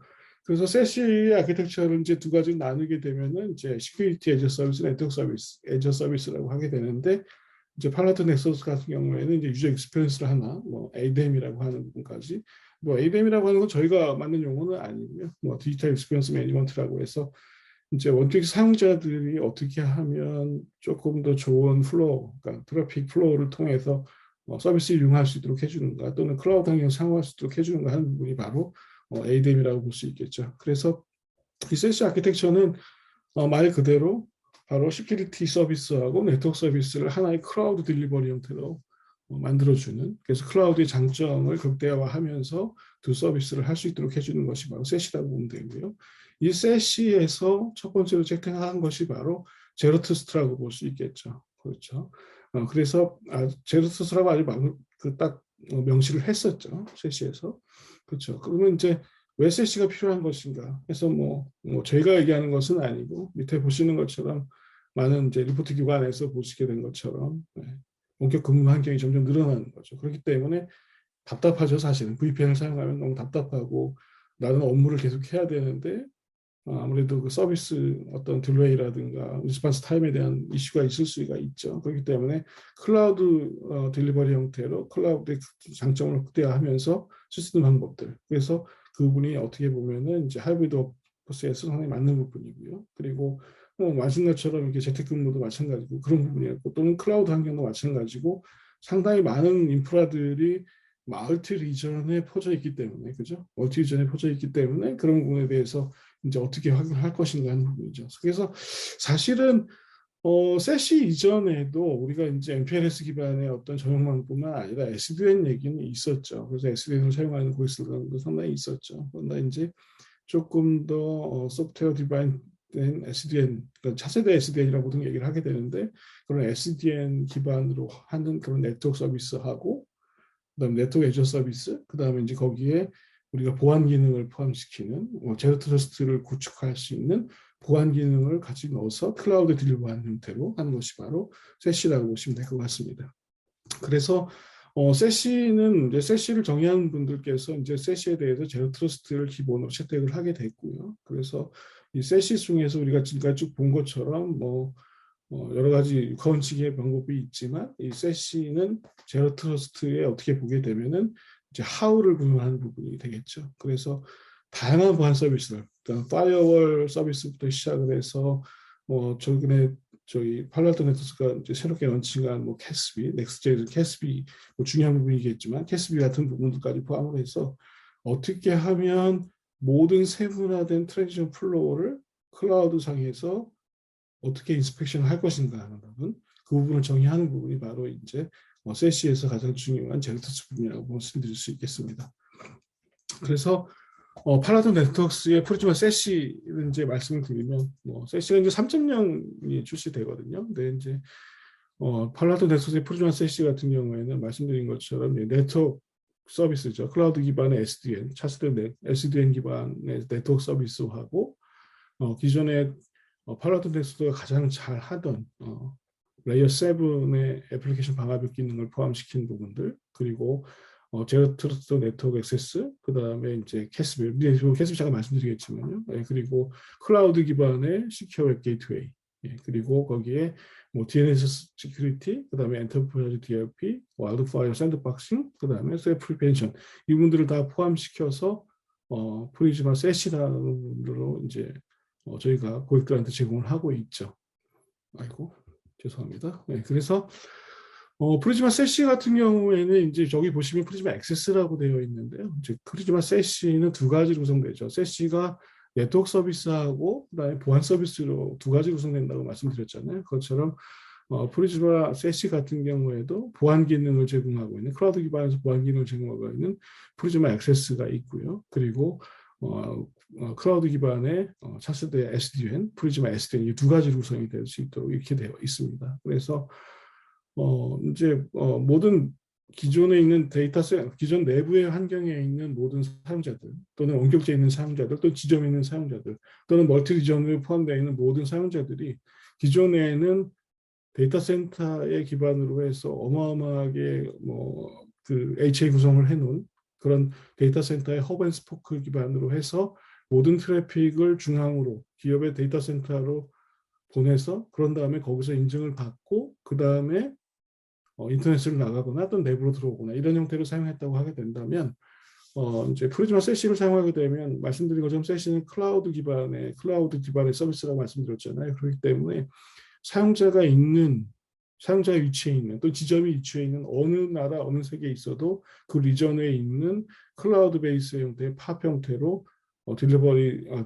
그래서 세시 아키텍처를 이제 두 가지로 나누게 되면은 이제 시큐리티 에저 서비스, 네트워크 서비스, 에저 서비스라고 하게 되는데, 이제 팔라토 넥서스 같은 경우에는 이제 유저 익스피리언스를 하나, ADEM이라고 하는 부분까지, ADEM이라고 하는 건 저희가 만든 용어는 아니고요. 디지털 익스피리언스 매니지먼트라고 해서 이제 원격 사용자들이 어떻게 하면 조금 더 좋은 플로우, 그러니까 트래픽 플로우를 통해서 서비스를 이용할 수 있도록 해주는가, 또는 클라우드 환경을 사용할 수 있도록 해주는가 하는 부분이 바로 ADEM이라고 볼 수 있겠죠. 그래서 이 세시 아키텍처는 말 그대로 바로 시큐리티 서비스하고 네트워크 서비스를 하나의 클라우드 딜리버리 형태로 만들어주는, 그래서 클라우드의 장점을 극대화하면서 두 서비스를 할 수 있도록 해주는 것이 바로 세시라고 보면 되고요. 이 세시에서 첫 번째로 채택한 것이 바로 제로 트러스트라고 볼 수 있겠죠. 그렇죠. 그래서 제로 트러스트라고 아주 딱 명시를 했었죠. 세시에서. 그렇죠. 그러면 이제 왜 세시가 필요한 것인가 해서 저희가 얘기하는 것은 아니고, 밑에 보시는 것처럼 많은 이제 리포트 기관에서 보시게 된 것처럼 원격 근무 환경이 점점 늘어나는 거죠. 그렇기 때문에 답답하죠, 사실은. VPN을 사용하면 너무 답답하고 나는 업무를 계속 해야 되는데 아무래도 그 서비스 어떤 딜레이라든가 리스폰스 타임에 대한 이슈가 있을 수가 있죠. 그렇기 때문에 클라우드 딜리버리 형태로 클라우드의 장점을 극대화하면서 쓸 수 있는 방법들. 그래서 그 부분이 어떻게 보면은 이제 하이브리드 워크포스에서 상당히 맞는 부분이고요. 그리고 마신가처럼 이렇게 재택근무도 마찬가지고 그런 부분이었고 또는 클라우드 환경도 마찬가지고 상당히 많은 인프라들이 멀티 리전에 퍼져 있기 때문에 그죠? 멀티 리전에 퍼져 있기 때문에 그런 부분에 대해서 이제 어떻게 확인할 것인가 하는 부분이죠. 그래서 사실은 세시 이전에도 우리가 이제 MPLS 기반의 어떤 전용망뿐만 아니라 SDN 얘기는 있었죠. 그래서 SDN을 사용하는 고객들도 상당히 있었죠. 그런데 이제 조금 더 소프트웨어 디바인 된 SDN, 그러니까 차세대 SDN이라고 보통 얘기를 하게 되는데 그런 SDN 기반으로 하는 그런 네트워크 서비스하고 그다음에 네트워크 애저 서비스, 그다음에 이제 거기에 우리가 보안 기능을 포함시키는 제로 트러스트를 구축할 수 있는 보안 기능을 같이 넣어서 클라우드 딜리버하는 형태로 하는 것이 바로 세시라고 보시면 될 것 같습니다. 그래서 세시는 이제 세시를 정의하는 분들께서 이제 세시에 대해서 제로 트러스트를 기본으로 채택을 하게 됐고요. 그래서 이 세시 중에서 우리가 지금까지 쭉 본 것처럼 여러 가지 육하원칙의 방법이 있지만 이 세시는 제로 트러스트에 어떻게 보게 되면은 이제 하우를 구현하는 부분이 되겠죠. 그래서 다양한 보안 서비스들, 그러니까 파이어월 서비스부터 시작을 해서 최근에 저희 팔로알토 네트워크가 이제 새롭게 런칭한 캐스비, 넥스트제이 캐스비 중요한 부분이겠지만 캐스비 같은 부분들까지 포함을 해서 어떻게 하면 모든 세분화된 트랜지션 플로우를 클라우드 상에서 어떻게 인스펙션을 할 것인가 하는 부분, 그 부분을 정의하는 부분이 바로 이제 세시에서 가장 중요한 제로트스 부분이라고 말씀드릴 수 있겠습니다. 그래서 팔라돈 네트워크스의 프로지마 세시를 이제 말씀을 드리면 세시가 이제 3.0이 출시되거든요. 근데 이제 팔라돈 네트워크스의 프로지마 세시 같은 경우에는 말씀드린 것처럼 네트워크 서비스죠. 클라우드 기반의 SDN, 차세대 SDN 기반의 네트워크 서비스하고 기존의 팔로알토 네트워크가 가장 잘 하던 레이어 7의 애플리케이션 방화벽 기능을 포함시킨 부분들, 그리고 제로 트러스트 네트워크 액세스, 그 다음에 이제 캐스비, 캐스비 잠깐 말씀드리겠지만요. 그리고 클라우드 기반의 시큐어 웹 게이트웨이, 그리고 거기에 DNS 시큐리티, 그 다음에 엔터프라이즈 DLP, 와일드파이어 샌드박싱, 그 다음에 셀프 프리벤션, 이 부분들을 다 포함시켜서 프리즈마 세시라는 부분으로 이제 저희가 고객들한테 제공을 하고 있죠. 아이고, 죄송합니다. 네, 그래서 프리즈마 세시 같은 경우에는 이제 저기 보시면 프리즈마 액세스라고 되어 있는데요. 이제 프리즈마 세시는 두 가지로 구성되죠. 세시가 네트워크 서비스하고 그다음에 보안 서비스로 두 가지로 구성된다고 말씀드렸잖아요. 그것처럼 프리즈마 세시 같은 경우에도 보안 기능을 제공하고 있는 클라우드 기반에서 보안 기능을 제공하고 있는 프리즈마 액세스가 있고요. 그리고 클라우드 기반의 차세대 SDN, 프리즈마 SDN 이 두 가지 구성이 될 수 있도록 이렇게 되어 있습니다. 그래서 이제 모든 기존에 있는 기존 내부의 환경에 있는 모든 사용자들 또는 원격제에 있는 사용자들 또 지점에 있는 사용자들 또는 멀티 리전에 포함되어 있는 모든 사용자들이 기존에는 데이터 센터에 기반으로 해서 어마어마하게 그 HA 구성을 해놓은 그런 데이터 센터의 허브 앤 스포크 기반으로 해서 모든 트래픽을 중앙으로 기업의 데이터 센터로 보내서 그런 다음에 거기서 인증을 받고 그 다음에 인터넷으로 나가거나 또 내부로 들어오거나 이런 형태로 사용했다고 하게 된다면 이제 프리즈마 세시를 사용하게 되면 말씀드린 것처럼 세시는 클라우드 기반의 서비스라고 말씀드렸잖아요. 그렇기 때문에 사용자가 위치해 있는 또 지점이 위치해 있는 어느 나라 어느 세계에 있어도 그 리전에 있는 클라우드 베이스 형태의 팝 형태로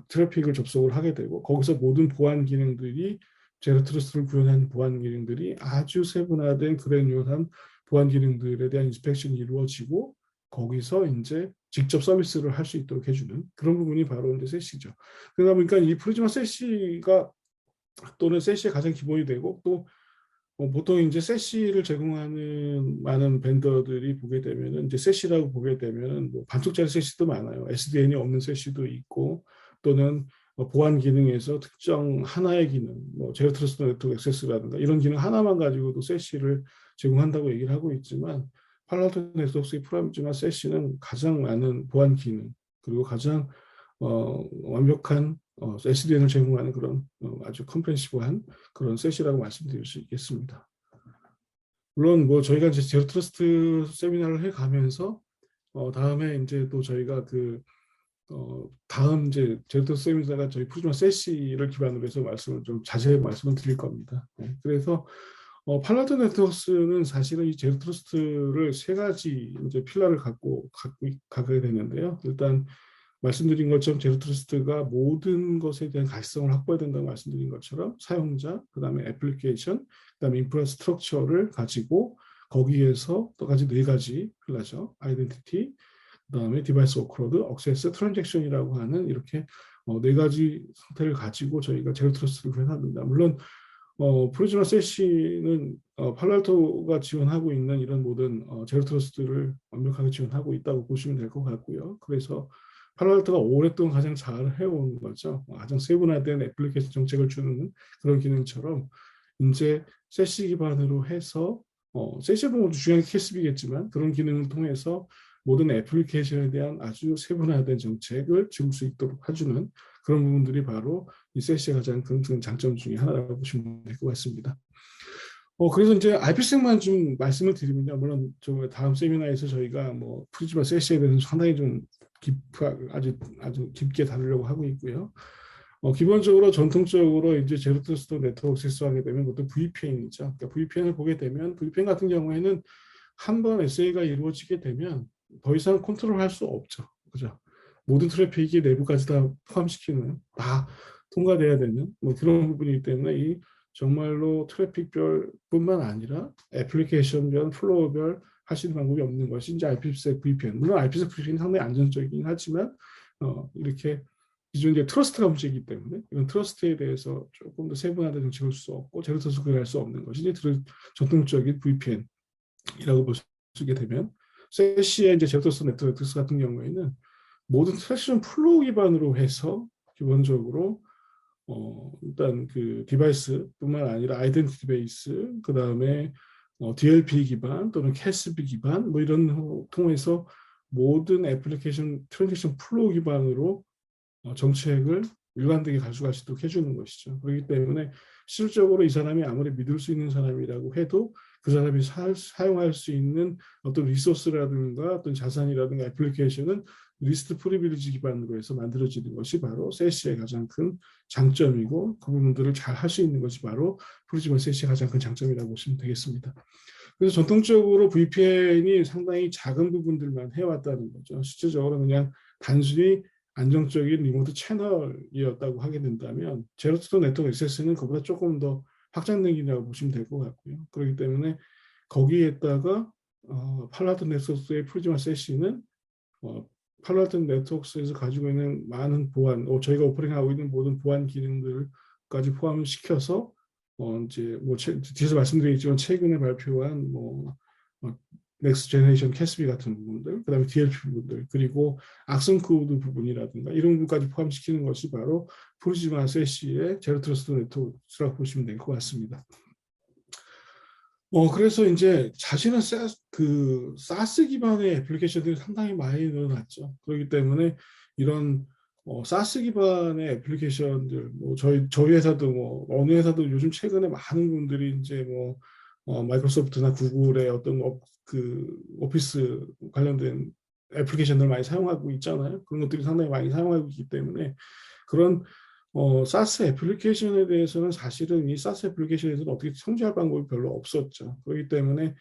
트래픽을 접속을 하게 되고 거기서 모든 보안 기능들이 제로 트러스트를 구현한 보안 기능들이 아주 세분화된 그래뉴얼한 보안 기능들에 대한 인스펙션이 이루어지고 거기서 이제 직접 서비스를 할 수 있도록 해주는 그런 부분이 바로 이제 세시죠. 그러다 보니까 이 프리즈마 세시가 또는 세시의 가장 기본이 되고 또 보통 이제 세시를 제공하는 많은 벤더들이 보게 되면은 이제 세시라고 보게 되면은 반쪽짜리 세시도 많아요. SDN이 없는 세시도 있고 또는 보안 기능에서 특정 하나의 기능, 제로 트러스트 네트워크 액세스라든가 이런 기능 하나만 가지고도 세시를 제공한다고 얘기를 하고 있지만 팔로알토 네트워크의 프라임즈나 세시는 가장 많은 보안 기능 그리고 가장 완벽한 SDN을 제공하는 그런 아주 컴프렌시브한 그런 세시라고 말씀드릴 수 있겠습니다. 물론 뭐 저희가 이제 제로 트러스트 세미나를 해가면서 다음에 이제 또 저희가 다음 이제 제로 트러스트 세미나가 저희 프리즈마 세시를 기반으로 해서 말씀을 좀 자세히 말씀을 드릴 겁니다. 네. 그래서 팔로알토 네트워크스는 사실은 이 제로 트러스트를 세 가지 이제 필러를 갖고 가게 되는데요. 일단 말씀드린 것처럼 제로 트러스트가 모든 것에 대한 가시성을 확보해야 된다고 말씀드린 것처럼 사용자, 그다음에 애플리케이션, 그다음에 인프라스트럭처를 가지고 거기에서 또 가지 네 가지 필러죠. 아이덴티티, 그다음에 디바이스 워크로드, 억세스, 트랜잭션이라고 하는 이렇게 네 가지 상태를 가지고 저희가 제로 트러스트를 구현합니다. 물론 프리즈마 세시는 팔로알토가 지원하고 있는 이런 모든 제로 트러스트를 완벽하게 지원하고 있다고 보시면 될 것 같고요. 그래서 팔로알토가 오랫동안 가장 잘 해온 거죠. 가장 세분화된 애플리케이션 정책을 주는 그런 기능처럼 이제 세시 기반으로 해서 세시 보면 중요한 캐스비겠지만 그런 기능을 통해서 모든 애플리케이션에 대한 아주 세분화된 정책을 지을 수 있도록 해주는 그런 부분들이 바로 이 세시의 가장 큰 장점 중에 하나라고 보시면 될 것 같습니다. 그래서 이제 IPsek만 좀 말씀을 드리면요. 물론 좀 다음 세미나에서 저희가 뭐 프리즈마 세시에 대해서 상당히 좀 아주 깊게 다루려고 하고 있고요. 기본적으로 전통적으로 이제 제로 트러스트 네트워크 세수하게 되면 그것도 VPN이죠. 그러니까 VPN을 보게 되면 VPN 같은 경우에는 한 번 SA가 이루어지게 되면 더 이상 컨트롤할 수 없죠. 그죠? 모든 트래픽이 내부까지 다 포함시키는 다 통과돼야 되는 뭐 그런 부분이기 때문에 이 정말로 트래픽별뿐만 아니라 애플리케이션별, 플로어별 하시는 방법이 없는 것이 이제 IPsec VPN. 물론 IPsec VPN이 상당히 안전적이긴 하지만 이렇게 기존 이제 트러스트가 문제이기 때문에 이런 트러스트에 대해서 조금 더 세분화된 정책을 줄 수 없고 제로 트러스트를 할 수 없는 것이 이제 전통적인 VPN이라고 볼 수 있게 되면 세시의 이제 제로 트러스트 네트워크 같은 경우에는 모든 트랜잭션 플로우 기반으로 해서 기본적으로 일단 그 디바이스뿐만 아니라 아이덴티티 베이스, 그 다음에 DLP 기반 또는 캐스비 기반 뭐 이런 통해서 모든 애플리케이션 트랜잭션 플로우 기반으로 정책을 일관되게 가져갈 수 있도록 해주는 것이죠. 그렇기 때문에 실질적으로 이 사람이 아무리 믿을 수 있는 사람이라고 해도 그 사람이 사용할 수 있는 어떤 리소스라든가 어떤 자산이라든가 애플리케이션은 리스트 프리빌리지 기반으로 해서 만들어지는 것이 바로 세시의 가장 큰 장점이고 그 부분들을 잘 할 수 있는 것이 바로 프리즈마 세시의 가장 큰 장점이라고 보시면 되겠습니다. 그래서 전통적으로 VPN이 상당히 작은 부분들만 해왔다는 거죠. 실질적으로 그냥 단순히 안정적인 리모트 채널이었다고 하게 된다면 제로 트러스트 네트워크 액세스는 그보다 조금 더 확장된 기능이라고 보시면 될 것 같고요. 그렇기 때문에 거기에다가 팔로알토 네트워크의 프리즈마 세시는 팔로알토 네트워크에서 가지고 있는 많은 보안, 저희가 오퍼링하고 있는 모든 보안 기능들까지 포함시켜서 이제 뭐 뒤에서 말씀드리겠지만 최근에 발표한 넥스트 제너레이션 캐스비 같은 부분들, 그다음에 DLP 부분들, 그리고 악성 코드 부분이라든가 이런 부분까지 포함시키는 것이 바로 프리즈마 세시의 제로 트러스트 네트워크라고 보시면 될 것 같습니다. 그래서 이제 자신은 사스 기반의 애플리케이션들이 상당히 많이 늘어났죠. 그렇기 때문에 이런 사스 기반의 애플리케이션들, 저희 회사도 어느 회사도 요즘 최근에 많은 분들이 이제 마이크로소프트나 구글의 어떤 오피스 관련된 애플리케이션을 많이 사용하고 있잖아요. 그런 것들이 상당히 많이 사용하고 있기 때문에 그런 사스 애플리케이션에 대해서는 사실은 이 사스 애플리케이션에서는 어떻게 통제할 방법이 별로 없었죠. 그렇기 때문에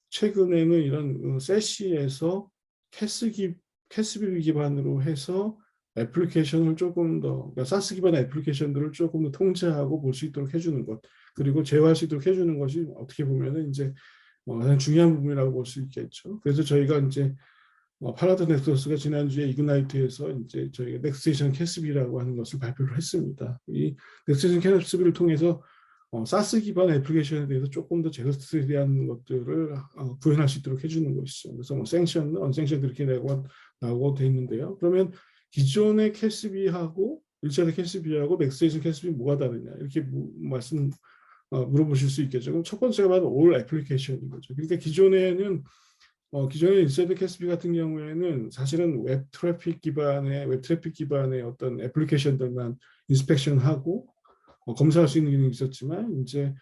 최근에는 이런 세시에서 캐스비 기반으로 해서 애플리케이션을 조금 더, 그러니까 사스 기반의 애플리케이션들을 조금 더 통제하고 볼 수 있도록 해주는 것, 그리고 제어할 수 있도록 해주는 것이 어떻게 보면은 이제 가장 중요한 부분이라고 볼 수 있겠죠. 그래서 저희가 이제 팔로알토 네트워크가 지난주에 이그나이트에서 이제 저희가 넥스테이션 캐스비라고 하는 것을 발표를 했습니다. 이 넥스테이션 캐스비를 통해서 사스 기반 애플리케이션에 대해서 조금 더 제로스트에 대한 것들을 구현할 수 있도록 해주는 것이죠. 그래서 생션, 언생션 이렇게 나오고 돼 있는데요. 그러면 기존의 캐스비하고 일자리 캐스비하고 넥스테이션 캐스비 뭐가 다르냐 이렇게 물어보실 수 있겠죠. 그럼 첫 번째가 바로 올 애플리케이션인 거죠. 그러니까 기존에는 기존의 인사이드 캐스비 같은 경우에는 사실은 웹 트래픽 기반의 어떤 애플리케이션들만 인스펙션하고 검사할 수 있는 기능이 있었지만 이제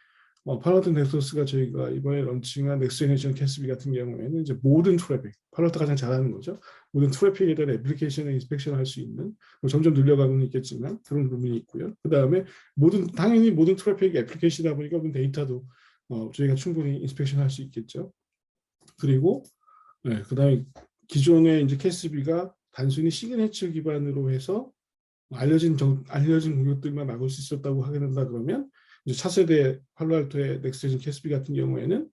팔로알토 넥서스가 저희가 이번에 런칭한 넥스트 제너레이션 캐스비 같은 경우에는 이제 모든 트래픽, 팔로알토가 가장 잘하는 거죠. 모든 트래픽에 대한 애플리케이션을 인스펙션할 수 있는 점점 늘려가고는 있겠지만 그런 부분이 있고요. 그 다음에 당연히 모든 트래픽이 애플리케이션이다 보니까 모든 데이터도 저희가 충분히 인스펙션할 수 있겠죠. 그리고 그다음에 기존의 이제 캐스비가 단순히 시그니처 기반으로 해서 알려진 공격들만 막을 수 있었다고 하게 된다 그러면 이제 차세대 팔로알토의 넥스트 캐스비 같은 경우에는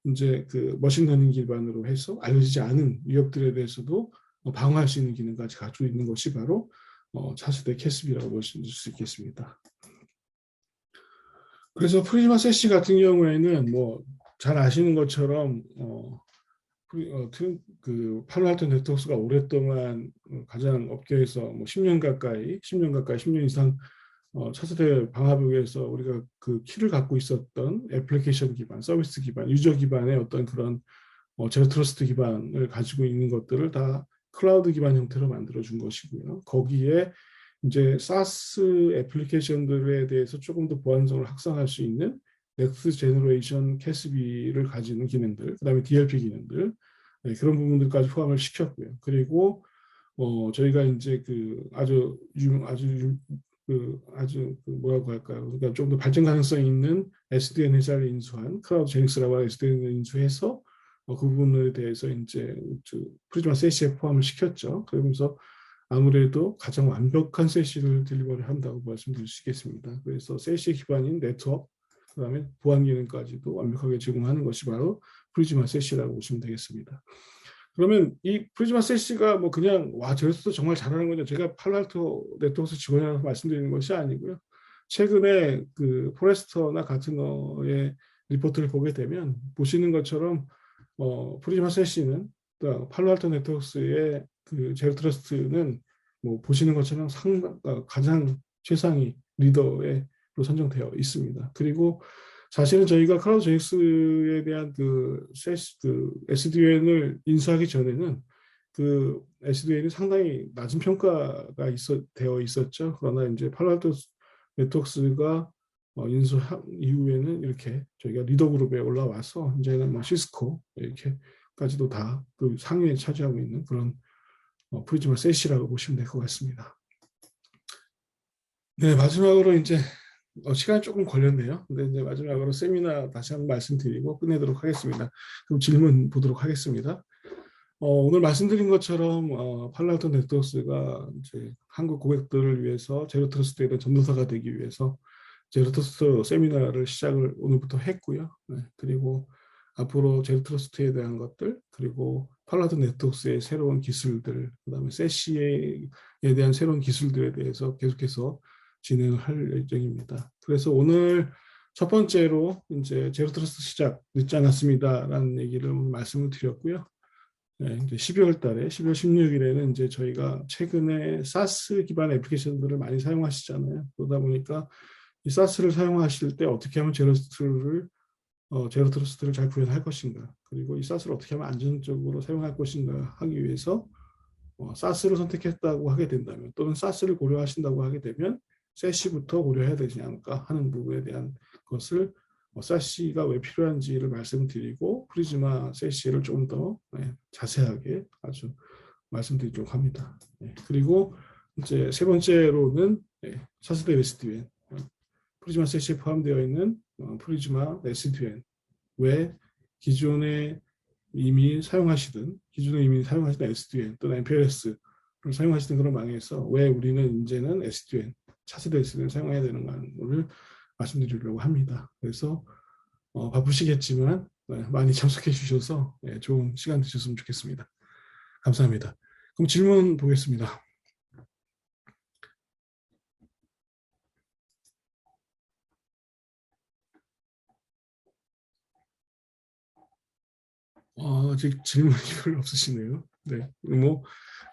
이제 그 머신러닝 기반으로 해서 알려지지 않은 위협들에 대해서도 방어할 수 있는 기능까지 가지고 있는 것이 바로 차세대 캐스비라고 볼 수 있겠습니다. 그래서 프리즈마 세시 같은 경우에는 뭐 잘 아시는 것처럼 그 팔로알토 네트워크가 오랫동안 가장 업계에서 뭐 10년 가까이 10년 이상 차세대 방화벽에서 우리가 그 키를 갖고 있었던 애플리케이션 기반, 서비스 기반, 유저 기반의 어떤 그런 제로 트러스트 기반을 가지고 있는 것들을 다 클라우드 기반 형태로 만들어준 것이고요. 거기에 이제 SaaS 애플리케이션들에 대해서 조금 더 보안성을 확산할 수 있는 넥스트 제너레이션 캐스비를 가지는 기능들, 그다음에 DLP 기능들 그런 부분들까지 포함을 시켰고요. 그리고 저희가 이제 그 뭐라고 할까요? 그러니까 좀 더 발전 가능성이 있는 SDN 회사를 인수한 클라우드 제닉스라고 하는 SDN을 인수해서 그 부분에 대해서 이제 프리즈마 세시에 포함을 시켰죠. 그러면서 아무래도 가장 완벽한 세시를 딜리버를 한다고 말씀드릴 수 있겠습니다. 그래서 세시 기반인 네트워크, 그다음에 보안 기능까지도 완벽하게 제공하는 것이 바로 프리즈마 세시라고 보시면 되겠습니다. 그러면 이 프리즈마 세시가 뭐 그냥 저기서 정말 잘하는 거냐, 제가 팔로알토 네트워크 직원이라서 말씀드리는 것이 아니고요. 최근에 그 포레스터나 가트너의 리포트를 보게 되면 보시는 것처럼 프리즈마 세시는 팔로알토 네트워크의 그 제로 트러스트는 뭐 보시는 것처럼 가장 최상위 리더로 선정되어 있습니다. 그리고 사실은 저희가 클라우드 제닉스에 대한 그 SDN을 인수하기 전에는 그 SDN이 상당히 낮은 평가가 되어 있었죠. 그러나 이제 팔로알토 네트워크가 인수 이후에는 이렇게 저희가 리더 그룹에 올라와서 이제는 뭐 시스코 이렇게까지도 다 그 상위에 차지하고 있는 그런 프리즈마 세시라고 보시면 될 것 같습니다. 네, 마지막으로 이제 시간이 조금 걸렸네요. 근데 이제 마지막으로 세미나 다시 한번 말씀드리고 끝내도록 하겠습니다. 그럼 질문 보도록 하겠습니다. 오늘 말씀드린 것처럼 팔로알토 네트워크가 이제 한국 고객들을 위해서 제로 트러스트에 대한 전도사가 되기 위해서 제로 트러스트 세미나를 시작을 오늘부터 했고요. 네, 그리고 앞으로 제로 트러스트에 대한 것들, 그리고 팔로알토 네트워크의 새로운 기술들, 그다음에 세시에 대한 새로운 기술들에 대해서 계속해서 진행을 할 예정입니다. 그래서 오늘 첫 번째로 이제 제로 트러스트 시작 늦지 않았습니다라는 얘기를 말씀을 드렸고요. 네, 이제 12월 달에 12월 16일에는 이제 저희가 최근에 사스 기반 애플리케이션들을 많이 사용하시잖아요. 그러다 보니까 이 사스를 사용하실 때 어떻게 하면 제로 트러스트를 잘 구현할 것인가, 그리고 이 사스를 어떻게 하면 안전적으로 사용할 것인가 하기 위해서 사스를 선택했다고 하게 된다면, 또는 사스를 고려하신다고 하게 되면 세시부터 고려해야 되지 않을까 하는 부분에 대한 것을 세시가 왜 필요한지를 말씀드리고 프리즈마 세시를 좀 더 자세하게 아주 말씀드리도록 합니다. 그리고 이제 세 번째로는 차세대 SD-WAN, 프리즈마 세시에 포함되어 있는 프리즈마 SD-WAN, 왜 기존에 이미 사용하시던 SD-WAN 또는 MPLS를 사용하시던 그런 방에서 왜 우리는 이제는 SD-WAN, 차세대 SDN을 사용해야 되는 것을 말씀드리려고 합니다. 그래서 바쁘시겠지만 많이 참석해 주셔서 좋은 시간 되셨으면 좋겠습니다. 감사합니다. 그럼 질문 보겠습니다. 아직 질문이 별로 없으시네요. 네,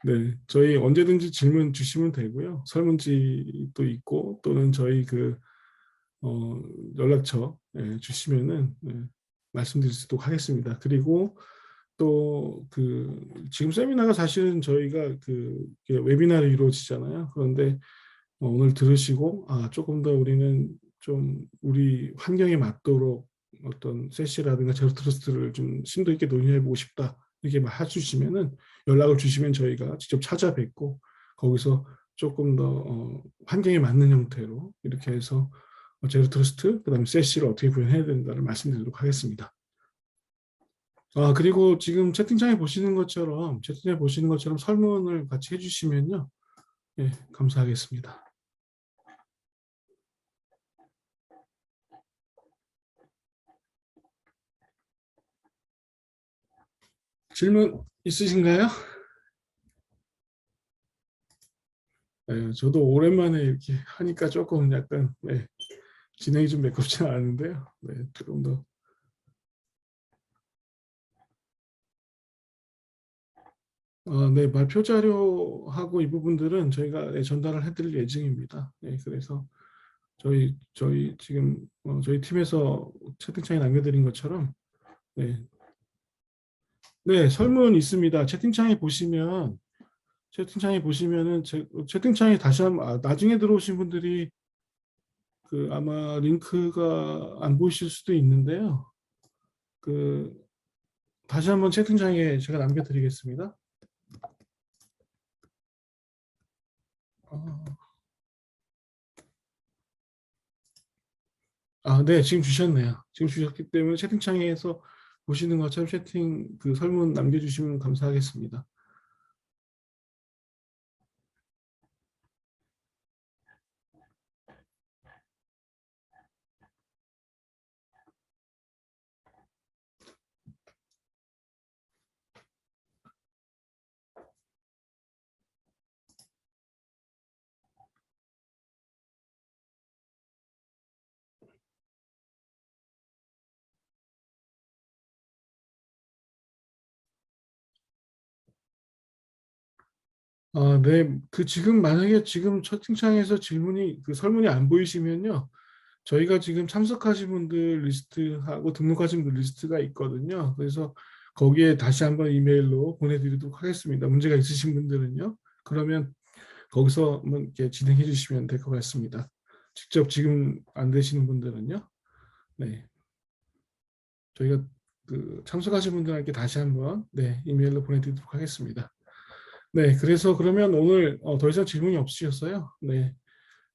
네, 저희 언제든지 질문 주시면 되고요. 설문지도 있고 또는 저희 그 연락처 주시면은 말씀드릴 수 있도록 하겠습니다. 그리고 또 지금 세미나가 사실은 저희가 이게 웨비나로 이루어지잖아요. 그런데 오늘 들으시고 조금 더 우리는 좀 우리 환경에 맞도록 어떤 세시라든가 제로 트러스트를 좀 심도 있게 논의해보고 싶다 이렇게 막 해주시면은 연락을 주시면 저희가 직접 찾아뵙고 거기서 조금 더 환경에 맞는 형태로 이렇게 해서 제로 트러스트 그다음에 세시를 어떻게 구현해야 된다를 말씀드리도록 하겠습니다. 그리고 지금 채팅창에 보시는 것처럼 설문을 같이 해주시면요. 예, 감사하겠습니다. 질문 있으신가요? 네, 저도 오랜만에 이렇게 하니까 조금 약간 진행이 좀 매끄럽지 않은데요. 네, 조금 더. 네, 발표 자료하고 이 부분들은 저희가 전달을 해드릴 예정입니다. 네, 그래서 저희 지금 저희 팀에서 채팅창에 남겨드린 것처럼 네, 네, 설문 있습니다. 채팅창에 보시면은 채팅창에 다시 한번 나중에 들어오신 분들이 아마 링크가 안 보이실 수도 있는데요. 그 다시 한번 채팅창에 제가 남겨드리겠습니다. 어, 네, 지금 주셨네요. 지금 주셨기 때문에 채팅창에서 보시는 것처럼 설문 남겨주시면 감사하겠습니다. 네, 지금 만약에 지금 채팅창에서 설문이 안 보이시면요. 저희가 지금 참석하신 분들 리스트하고 등록하신 분들 리스트가 있거든요. 그래서 거기에 다시 한번 이메일로 보내드리도록 하겠습니다. 문제가 있으신 분들은요. 그러면 거기서 한번 이렇게 진행해 주시면 될 것 같습니다. 직접 지금 안 되시는 분들은요. 네, 저희가 참석하신 분들에게 다시 한번 이메일로 보내드리도록 하겠습니다. 네, 그래서 그러면 오늘 더 이상 질문이 없으셨어요? 네,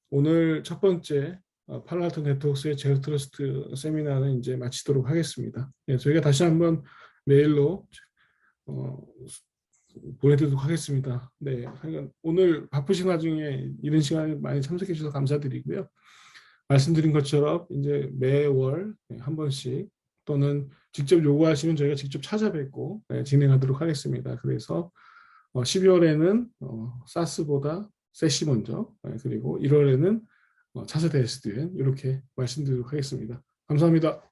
오늘 첫 번째 팔로알토 네트워크스의 제로 트러스트 세미나는 이제 마치도록 하겠습니다. 네, 저희가 다시 한번 메일로 어, 보내드리도록 하겠습니다. 네, 하여간 오늘 바쁘신 와중에 이런 시간에 많이 참석해 주셔서 감사드리고요. 말씀드린 것처럼 이제 매월 한 번씩 또는 직접 요구하시면 저희가 직접 찾아뵙고 진행하도록 하겠습니다. 그래서 12월에는 사스보다 세시 먼저 그리고 1월에는 차세대 SDN 이렇게 말씀드리도록 하겠습니다. 감사합니다.